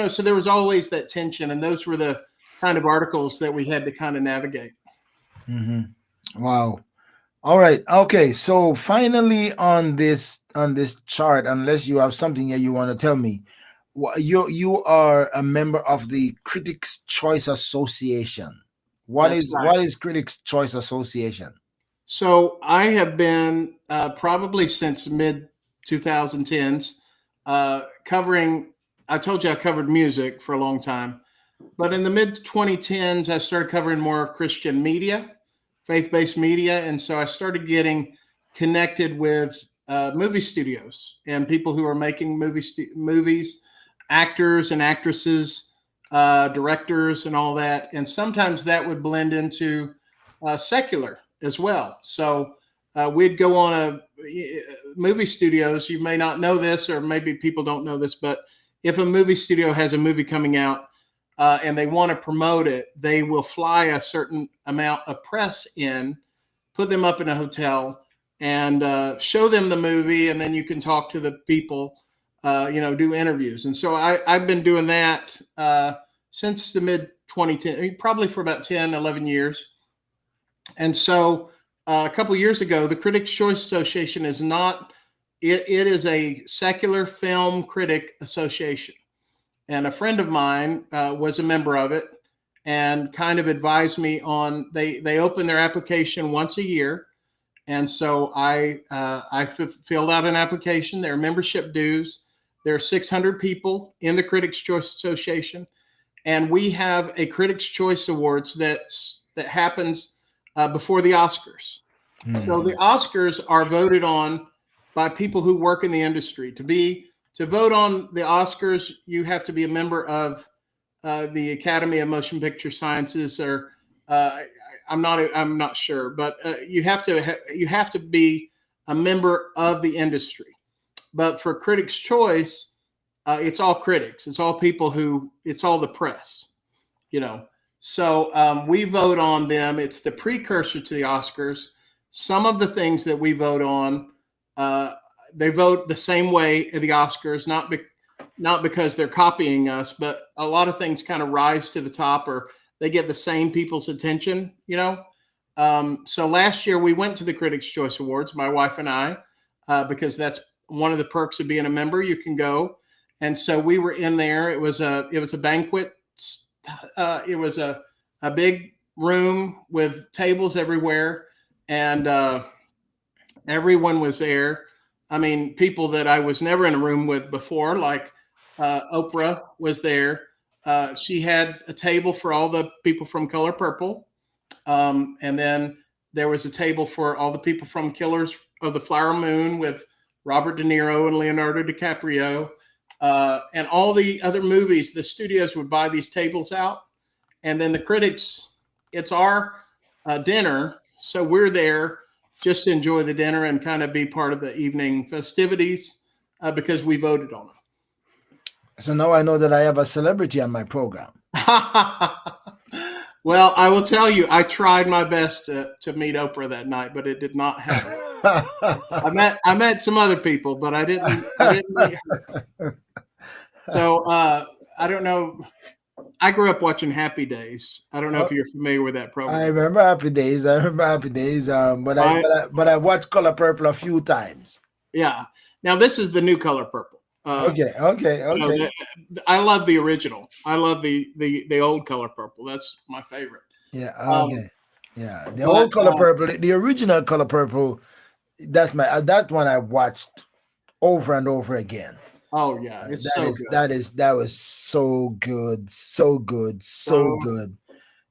so there was always that tension. And those were the kind of articles that we had to kind of navigate.
Wow. All right. Okay. So finally on this chart, unless you have something here you want to tell me, you are a member of the Critics' Choice Association. What is Critics' Choice Association?
So I have been probably since mid 2010s covering. I told you I covered music for a long time, but in the mid 2010s I started covering more Christian media, faith-based media, and so I started getting connected with movie studios and people who are making movies, actors and actresses, directors, and all that. And sometimes that would blend into secular as well. So we'd go on movie studios. You may not know this, or maybe people don't know this, but if a movie studio has a movie coming out and they want to promote it, they will fly a certain amount of press in, put them up in a hotel, and show them the movie, and then you can talk to the people, do interviews. And so I've been doing that since the mid 2010, probably for about 10, 11 years. And so a couple of years ago, the Critics' Choice Association is not, it is a secular film critic association. And a friend of mine was a member of it and kind of advised me on, they open their application once a year. And so I filled out an application. There are membership dues. There are 600 people in the Critics' Choice Association. And we have a Critics' Choice Awards that happens before the Oscars. So the Oscars are voted on by people who work in the industry. To vote on the Oscars, you have to be a member of the Academy of Motion Picture Sciences, or I'm not sure, but you have to be a member of the industry. But for Critics' Choice, it's all critics. It's all people it's all the press, So we vote on them. It's the precursor to the Oscars. Some of the things that we vote on, they vote the same way at the Oscars, not because they're copying us, but a lot of things kind of rise to the top, or they get the same people's attention, So last year we went to the Critics' Choice Awards, my wife and I, because that's one of the perks of being a member. You can go. And so we were in there. It was a banquet. It was a big room with tables everywhere, and everyone was there. I mean, people that I was never in a room with before, like Oprah was there. She had a table for all the people from Color Purple. And then there was a table for all the people from Killers of the Flower Moon with Robert De Niro and Leonardo DiCaprio. And all the other movies, the studios would buy these tables out. And then the critics, it's our dinner. So we're there just to enjoy the dinner and kind of be part of the evening festivities because we voted on them.
So now I know that I have a celebrity on my program.
Well, I will tell you, I tried my best to meet Oprah that night, but it did not happen. I met some other people, but I didn't meet her. So I don't know. I grew up watching Happy Days. I don't know if you're familiar with that program.
I remember Happy Days. But I watched Color Purple a few times.
Yeah. Now this is the new Color Purple.
Okay.
I love the original. I love the old Color Purple. That's my favorite.
Yeah. Okay. The old Color Purple, the original Color Purple. That one I watched over and over again.
Oh yeah, it's so good.
That was so good.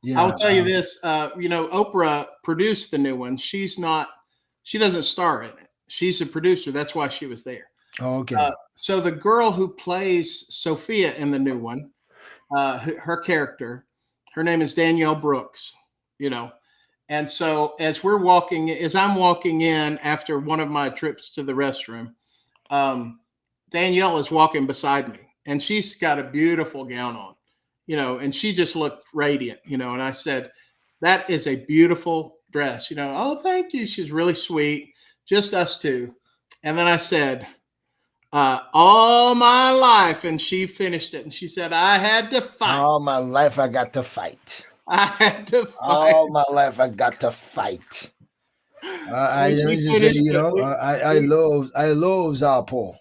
Yeah.
I'll tell you this. Oprah produced the new one. She doesn't star in it. She's a producer. That's why she was there.
Okay.
So the girl who plays Sophia in the new one, her character, her name is Danielle Brooks, you know. And so as I'm walking in after one of my trips to the restroom, Danielle is walking beside me, and she's got a beautiful gown on, you know, and she just looked radiant, you know. And I said, "That is a beautiful dress," you know. "Oh, thank you." She's really sweet, just us two. And then I said, "All my life," and she finished it, and she said, "I had to fight.
All my life I got to fight.
I had to fight."
All my life I got to fight.
So
I
she
just say,
finished
you
it.
know, I love Zappo.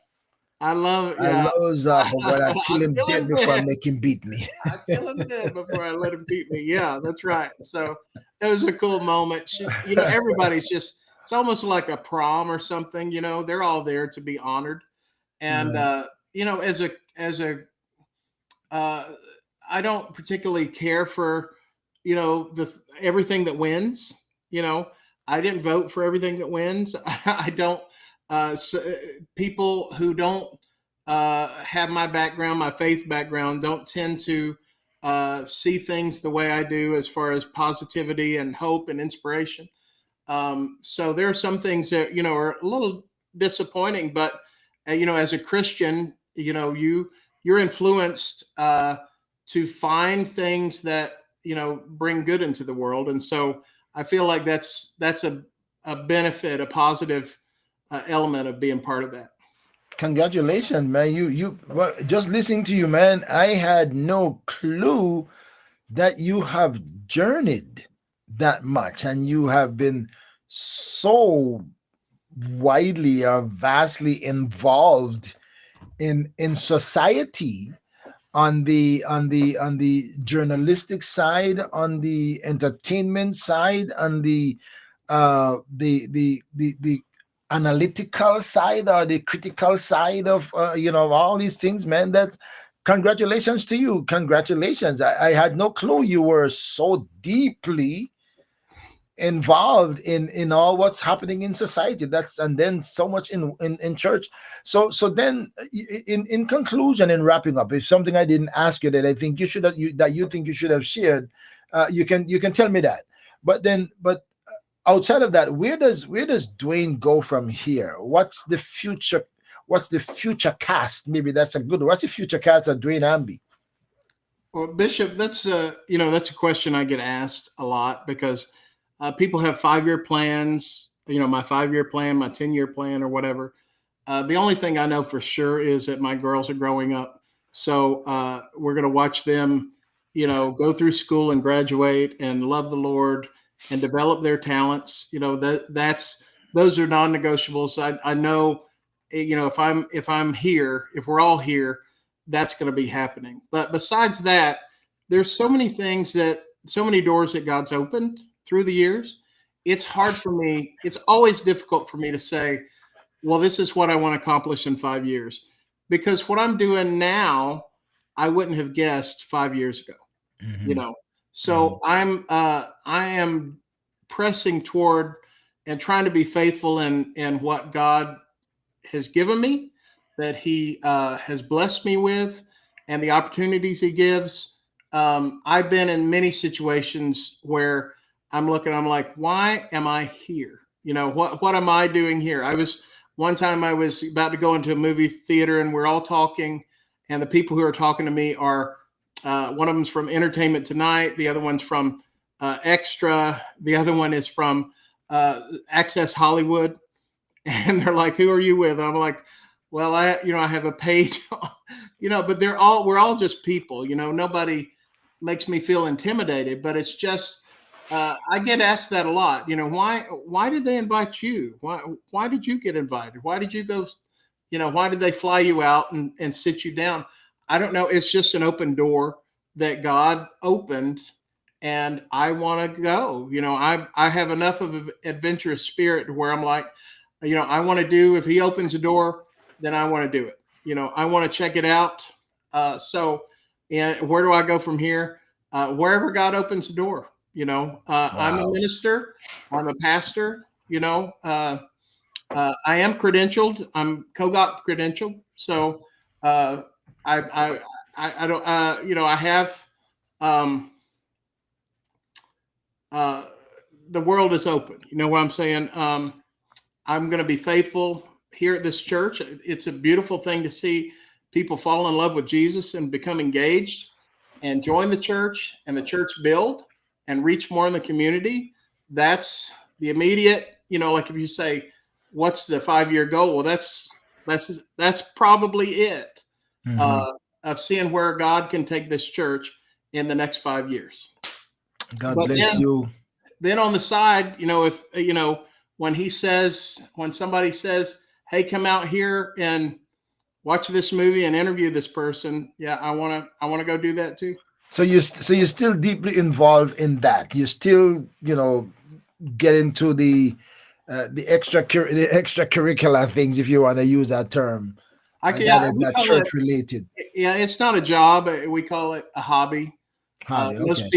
I love it.
I
Yeah.
love Zappo, but I kill him
kill
dead
him
before I
dead.
make him beat me.
I kill him dead before I let him beat me. Yeah, that's right. So it was a cool moment. You know, everybody's just, it's almost like a prom or something, you know, they're all there to be honored. And,
Right.
you know, uh, I don't particularly care for, you know, everything that wins, you know. I didn't vote for everything that wins. I don't, so, people who don't have my background, my faith background, don't tend to see things the way I do as far as positivity and hope and inspiration. So there are some things that, you know, are a little disappointing, but you know, as a Christian, you know, you're influenced to find things that, you know, bring good into the world. And so I feel like that's a benefit, a positive element of being part of that.
Congratulations, man. Well, just listening to you, man, I had no clue that you have journeyed that much and you have been so widely or vastly involved in society on the journalistic side, on the entertainment side, on the analytical side or the critical side of all these things, man. That's congratulations to you. Congratulations. I had no clue you were so deeply involved in all what's happening in society. That's and then so much in church. So then in conclusion, in wrapping up, if something I didn't ask you that I think you should have, that you think you should have shared, you can tell me that. But outside of that, where does DeWayne go from here? What's the future? What's the future cast? Maybe that's a good. What's the future cast of DeWayne Hamby?
Well, Bishop, that's a question I get asked a lot because people have 5-year plans. You know, my 5-year plan, my 10-year plan, or whatever. The only thing I know for sure is that my girls are growing up, so we're going to watch them, you know, go through school and graduate and love the Lord and develop their talents. You know, those are non-negotiables. I know, you know, if I'm here, if we're all here, that's going to be happening. But besides that, there's so many doors that God's opened through the years. It's hard for me. It's always difficult for me to say, well, this is what I want to accomplish in 5 years, because what I'm doing now, I wouldn't have guessed 5 years ago, you
Mhm.
know? So I am pressing toward and trying to be faithful in what God has given me, that He has blessed me with, and the opportunities He gives. I've been in many situations where I'm like, why am I here? You know, what am I doing here? One time I was about to go into a movie theater, and we're all talking, and the people who are talking to me are one of them's from Entertainment Tonight, the other one's from Extra, the other one is from Access Hollywood, and they're like, "Who are you with?" I'm like, "Well, I have a page," but we're all just people, nobody makes me feel intimidated, but it's just, I get asked that a lot, why did they invite you? Why did you get invited? Why did you go, why did they fly you out and sit you down? I don't know. It's just an open door that God opened, and I want to go. I have enough of an adventurous spirit where I'm like, I want to do, if He opens a door, then I want to do it. I want to check it out. And where do I go from here? Wherever God opens the door. I'm a
Wow.
minister, I'm a pastor. I am credentialed. I'm COGOP credentialed. So I don't, I have, the world is open. You know what I'm saying? I'm going to be faithful here at this church. It's a beautiful thing to see people fall in love with Jesus and become engaged and join the church, and the church build and reach more in the community. That's the immediate, like if you say, what's the 5-year goal? Well, that's probably it, of seeing where God can take this church in the next 5 years.
God bless you.
Then on the side, if, when somebody says, hey, come out here and watch this movie and interview this person. Yeah, I want to go do that too.
So you're still deeply involved in that. You still, get into the extracurricular things, if you want to use that term. That is not church related.
Yeah, it's not a job. We call it a hobby. Most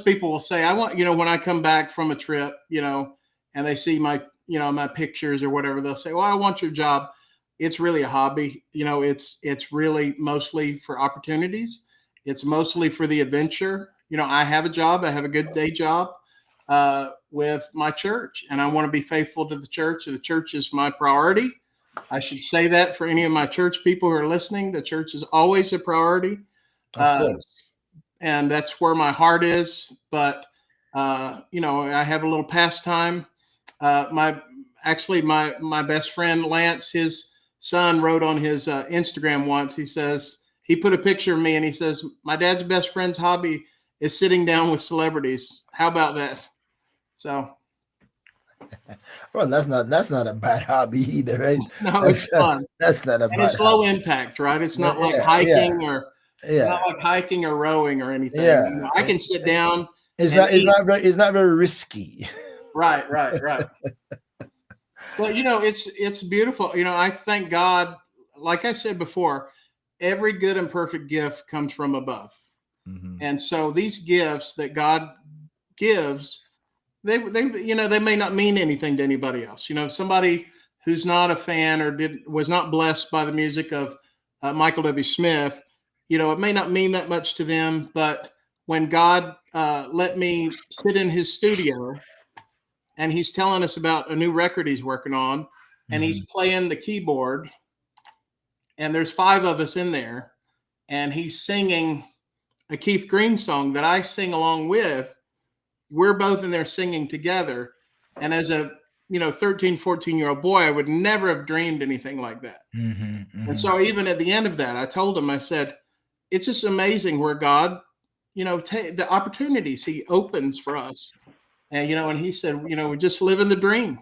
people will say, I want, when I come back from a trip, and they see my, my pictures or whatever, they'll say, well, I want your job. It's really a hobby. It's really mostly for opportunities. It's mostly for the adventure. I have a job. I have a good day job with my church, and I want to be faithful to the church. The church is my priority. I should say that for any of my church people who are listening. The church is always a priority.
Of course.
And that's where my heart is. But, I have a little pastime. My best friend, Lance, his son wrote on his Instagram once, he put a picture of me and he says, my dad's best friend's hobby is sitting down with celebrities. How about that? So.
Well, that's not a bad hobby either, right?
No, it's fun.
That's not a bad.
And it's low impact, right? It's not like hiking or rowing or anything.
Yeah.
I can sit down.
It's not very risky.
Right. Well, it's beautiful. I thank God. Like I said before, every good and perfect gift comes from above. Mm-hmm. And so these gifts that God gives, they may not mean anything to anybody else. Somebody who's not a fan or was not blessed by the music of Michael W. Smith, it may not mean that much to them. But when God let me sit in his studio, and he's telling us about a new record he's working on, and he's playing the keyboard, and there's 5 of us in there, and he's singing a Keith Green song that I sing along with. We're both in there singing together. And as a 13, 14-year-old boy, I would never have dreamed anything like that. And so even at the end of that, I told him, I said, it's just amazing where God, the opportunities he opens for us. And, and he said, we're just living the dream.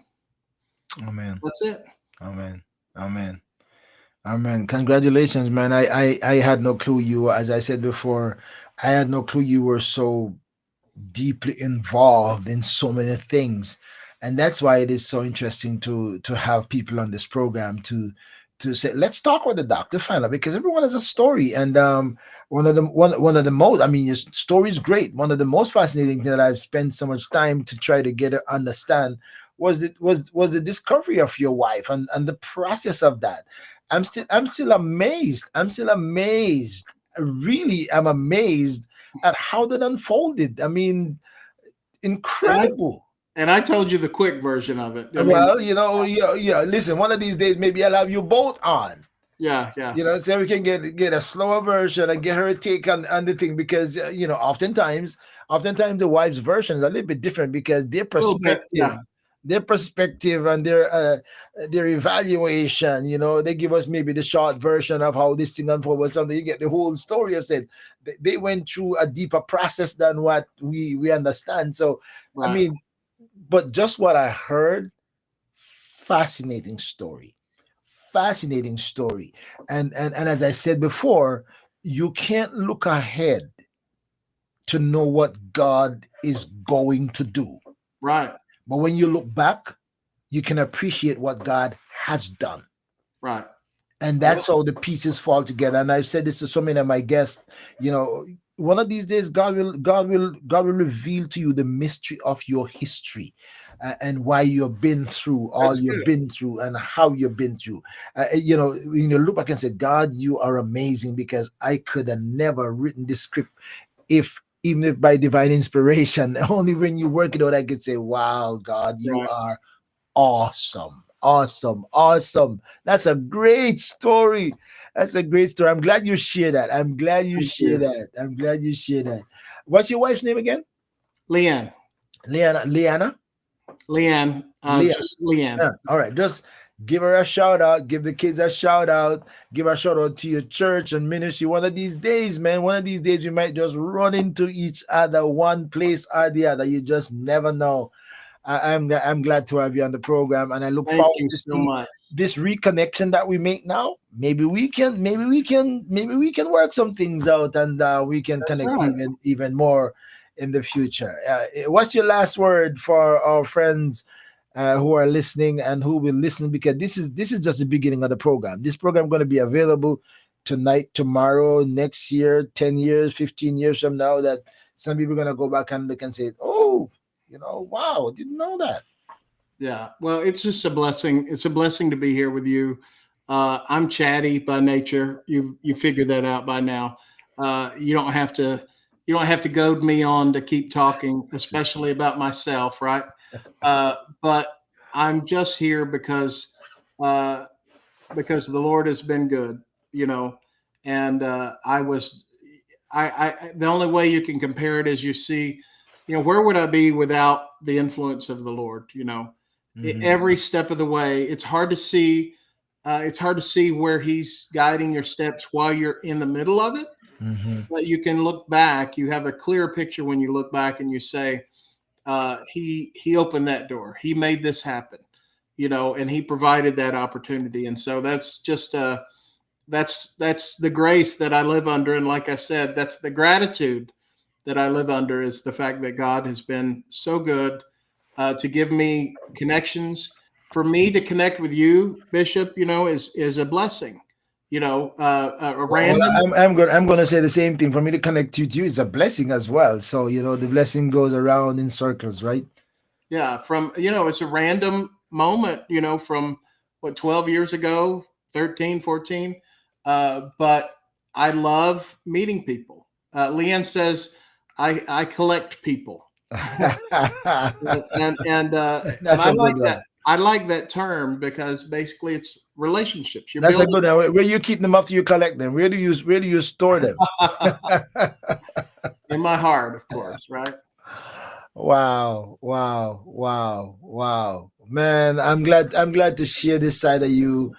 Amen.
That's it.
Amen. Congratulations, man. I had no clue as I said before, I had no clue you were so deeply involved in so many things. And that's why it is so interesting to have people on this program to say, let's talk with the doctor, find out, because everyone has a story. And one of the most, your story is great. One of the most fascinating things that I've spent so much time to try to get to understand was the discovery of your wife and the process of that. I'm still amazed. Really, I'm amazed at how that unfolded. Incredible.
And I told you the quick version of it.
Listen, one of these days, maybe I'll have you both on.
Yeah.
So we can get a slower version and get her take on the thing, because, oftentimes the wife's version is a little bit different, because their perspective and their evaluation, they give us maybe the short version of how this thing unfolded, but something you get the whole story of said they went through a deeper process than what we understand. So, right. But just what I heard, fascinating story. And as I said before, you can't look ahead to know what God is going to do.
Right.
But when you look back, you can appreciate what God has done.
Right.
And that's how the pieces fall together. And I've said this to so many of my guests, one of these days, God will reveal to you the mystery of your history. and why you've been through all
That's
you've
good.
been through and how you've been through. You know, when you look back and say, God, you are amazing, because I could have never written this script even if by divine inspiration. Only when you work it out, I could say, wow, God, you
Right.
are awesome. Awesome. Awesome. That's a great story. That's a great story. I'm glad you share that. I'm glad you
Thank
share
you.
that. I'm glad you share that. What's your wife's name again?
Leanne.
Leanna?
Leanne.
Leah.
Just Leanne.
Yeah. All right. Just give her a shout out. Give the kids a shout out. Give a shout out to your church and ministry. One of these days, man, one of these days, we might just run into each other one place or the other. You just never know. I'm glad to have you on the program, and I look
Thank
forward
you
to
so
see
much.
this reconnection that we make now. Maybe we can work some things out, and we can
That's
connect
right.
even more in the future. What's your last word for our friends who are listening and who will listen? Because this is just the beginning of the program. This program going to be available tonight, tomorrow, next year, 10 years, 15 years from now. That some people are going to go back and look and say, oh, you know, wow, didn't know that.
Yeah. Well, it's just a blessing. It's a blessing to be here with you. I'm chatty by nature. You figured that out by now. You don't have to goad me on to keep talking, especially about myself, right? But I'm just here uh, because the Lord has been good, you know. And the only way you can compare it is you see, you know, where would I be without the influence of the Lord? You know, every step of the way, it's hard to see. It's hard to see where He's guiding your steps while you're in the middle of it.
Mm-hmm.
But you can look back. You have a clear picture when you look back and you say, He opened that door. He made this happen. You know, and He provided that opportunity. And so that's just that's the grace that I live under. And like I said, that's the gratitude that I live under, is the fact that God has been so good to give me connections. For me to connect with you, Bishop, you know, is a blessing. You know, a
Well,
random.
I'm going to say the same thing. For me to connect to you, it's a blessing as well. So you know, the blessing goes around in circles, right?
Yeah, from, you know, it's a random moment, you know, from what, 12 years ago, 13, 14. But I love meeting people. Leanne says I collect people. And
That's
I
a
like
good
that.
one.
I like that term because basically it's relationships. You're
That's a
building
good one. Where you keep them after you collect them? Where do you store them?
in my heart, of course, right?
Wow, wow, wow, wow. Man, I'm glad to share this side of you.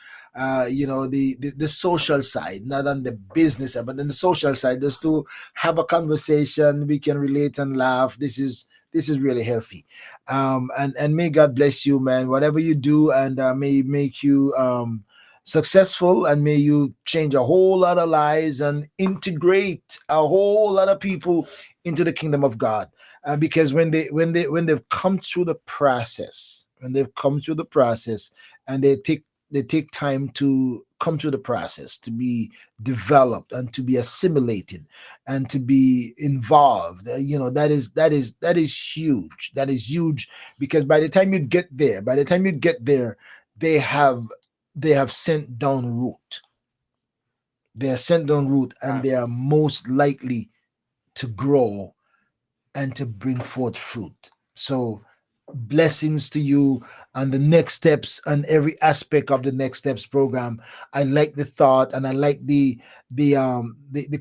You know, the social side, not on the business side, but on the social side, just to have a conversation, we can relate and laugh. This is really healthy. And may God bless you, man. Whatever you do, and may make you successful, and may you change a whole lot of lives and integrate a whole lot of people into the kingdom of God. Because when they've come through the process, and they take time to come through the process, to be developed and to be assimilated and to be involved, you know, that is huge. That is huge, because by the time you get there, they have sent down root. They are sent down root, and
Right.
they are most likely to grow and to bring forth fruit. So blessings to you on the next steps and every aspect of the next steps program. I like the thought, and I like the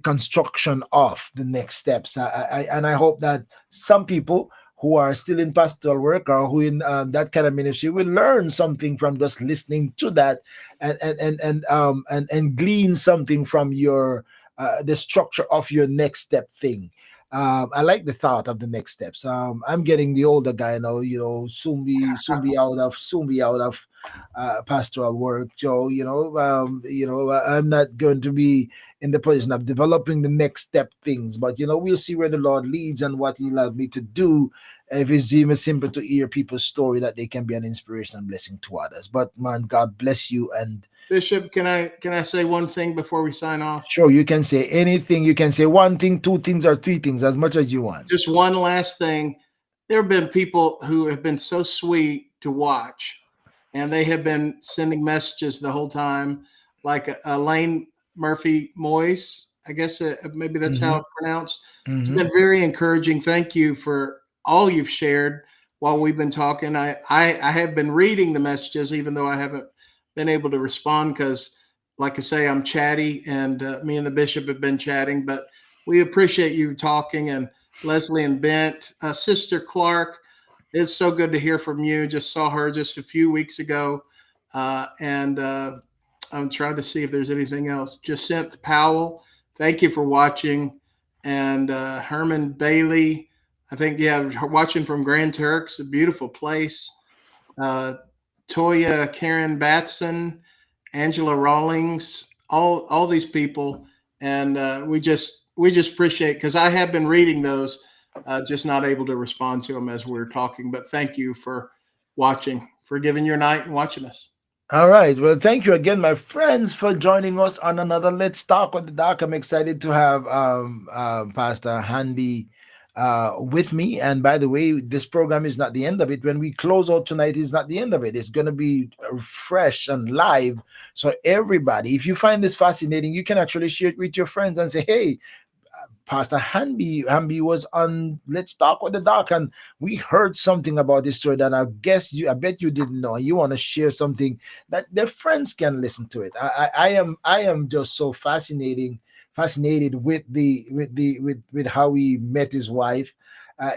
construction of the next steps. I hope that some people who are still in pastoral work, or who in that kind of ministry, will learn something from just listening to that, and glean something from your the structure of your next step thing. I like the thought of the next steps. I'm getting the older guy now, you know, soon be out of pastoral work. So, I'm not going to be in the position of developing the next step things, but we'll see where the Lord leads and what He'll have me to do. If it's even simple to hear people's story, that they can be an inspiration and blessing to others. But man, God bless you. And
Bishop, can I say one thing before we sign off?
sure, you can say anything. You can say one thing, two things, or three things, as much as you want.
Just one last thing. there have been people who have been so sweet to watch, and they have been sending messages the whole time, like Elaine Murphy Moyes. I guess maybe that's how it's pronounced. It's been very encouraging. Thank you for all you've shared while we've been talking. I have been reading the messages, even though I haven't been able to respond because, like I say, I'm chatty, and me and the bishop have been chatting. But we appreciate you talking, and Leslie and Bent, Sister Clark. It's so good to hear from you. Just saw her just a few weeks ago, and I'm trying to see if there's anything else. Jacinth Powell, thank you for watching, and Herman Bailey. I think, yeah, watching from Grand Turks, a beautiful place. Toya Karen Batson, Angela Rawlings, all these people, and we just appreciate, because I have been reading those, just not able to respond to them as we're talking. But thank you for watching, for giving your night and watching us.
All right. Well, thank you again, my friends, for joining us on another Let's Talk with the Doc. I'm excited to have Pastor Hamby with me. And by the way, this program is not the end of it. When we close out tonight, it's not the end of it. It's going to be fresh and live. So everybody, if you find this fascinating, you can actually share it with your friends and say, hey, Pastor Hamby was on Let's Talk with the Doc, and we heard something about this story that I bet you didn't know. You want to share something that their friends can listen to it. I am just so fascinated with how he met his wife.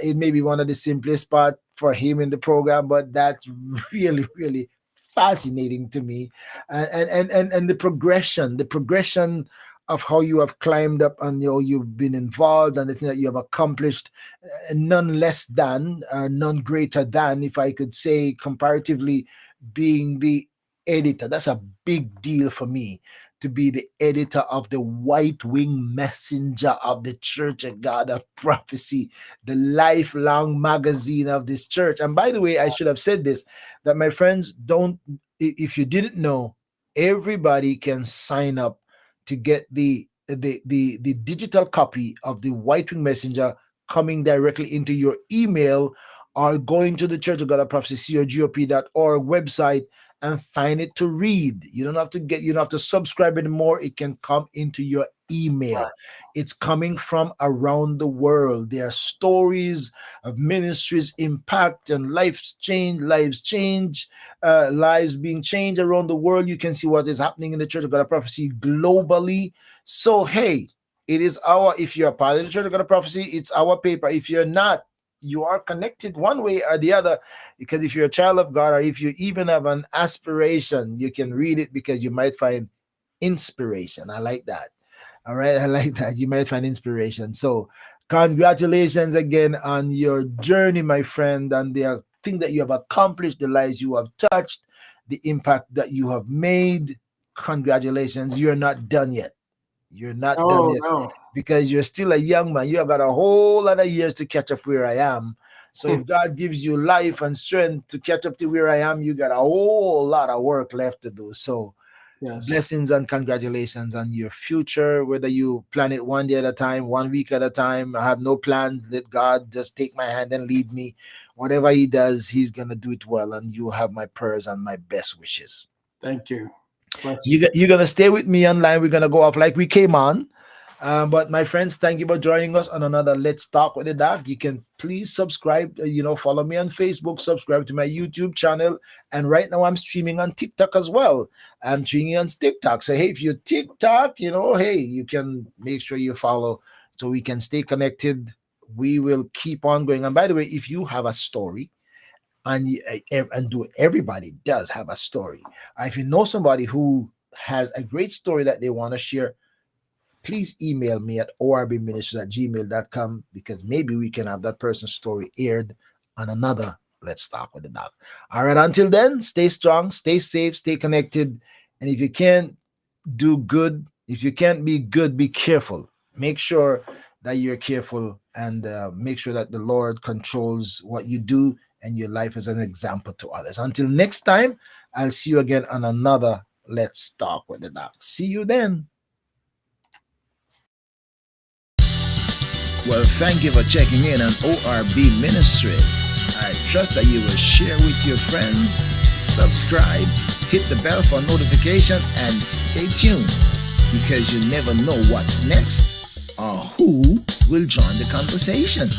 It may be one of the simplest part for him in the program, but that's really, really fascinating to me. And the progression of how you have climbed up, and you've been involved, and the thing that you have accomplished, none less than, none greater than, if I could say, comparatively, being the editor. That's a big deal for me, to be the editor of the White Wing Messenger of the Church of God of Prophecy, the lifelong magazine of this church. And by the way, I should have said this, that my friends, if you didn't know, everybody can sign up to get the digital copy of the White Wing Messenger coming directly into your email, or going to the Church of God of Prophecy, COGOP.org website, and find it to read. You don't have to subscribe anymore. It can come into your email. It's coming from around the world. There are stories of ministries impact and lives being changed around the world. You can see what is happening in the Church of God of Prophecy globally. So hey, if you're a part of the Church of God of Prophecy, it's our paper. If you're not, you are connected one way or the other, because if you're a child of God, or if you even have an aspiration, you can read it, because you might find inspiration. I like that. All right, I like that. You might find inspiration. So congratulations again on your journey, my friend, and the thing that you have accomplished, the lives you have touched, the impact that you have made. Congratulations. You're not done yet. You're not done yet. No. Because you're still a young man. You have got a whole lot of years to catch up where I am. So if God gives you life and strength to catch up to where I am, you got a whole lot of work left to do. So yes, blessings and congratulations on your future, whether you plan it one day at a time, 1 week at a time. I have no plan. Let God just take my hand and lead me. Whatever he does, he's going to do it well. And you have my prayers and my best wishes.
Thank you.
You're going to stay with me online. We're going to go off like we came on. But my friends, thank you for joining us on another Let's Talk with the Doc. You can please subscribe, follow me on Facebook, subscribe to my YouTube channel. And right now I'm streaming on TikTok as well. I'm streaming on TikTok. So, hey, if you're TikTok, hey, you can make sure you follow so we can stay connected. We will keep on going. And by the way, if you have a story, and everybody does have a story. If you know somebody who has a great story that they want to share, please email me at orbministries@gmail.com, because maybe we can have that person's story aired on another Let's Talk with the Doc. All right, until then, stay strong, stay safe, stay connected. And if you can't do good, if you can't be good, be careful. Make sure that you're careful, and make sure that the Lord controls what you do and your life is an example to others. Until next time, I'll see you again on another Let's Talk with the Doc. See you then. Well, thank you for checking in on ORB Ministries. I trust that you will share with your friends, subscribe, hit the bell for notification, and stay tuned, because you never know what's next or who will join the conversation.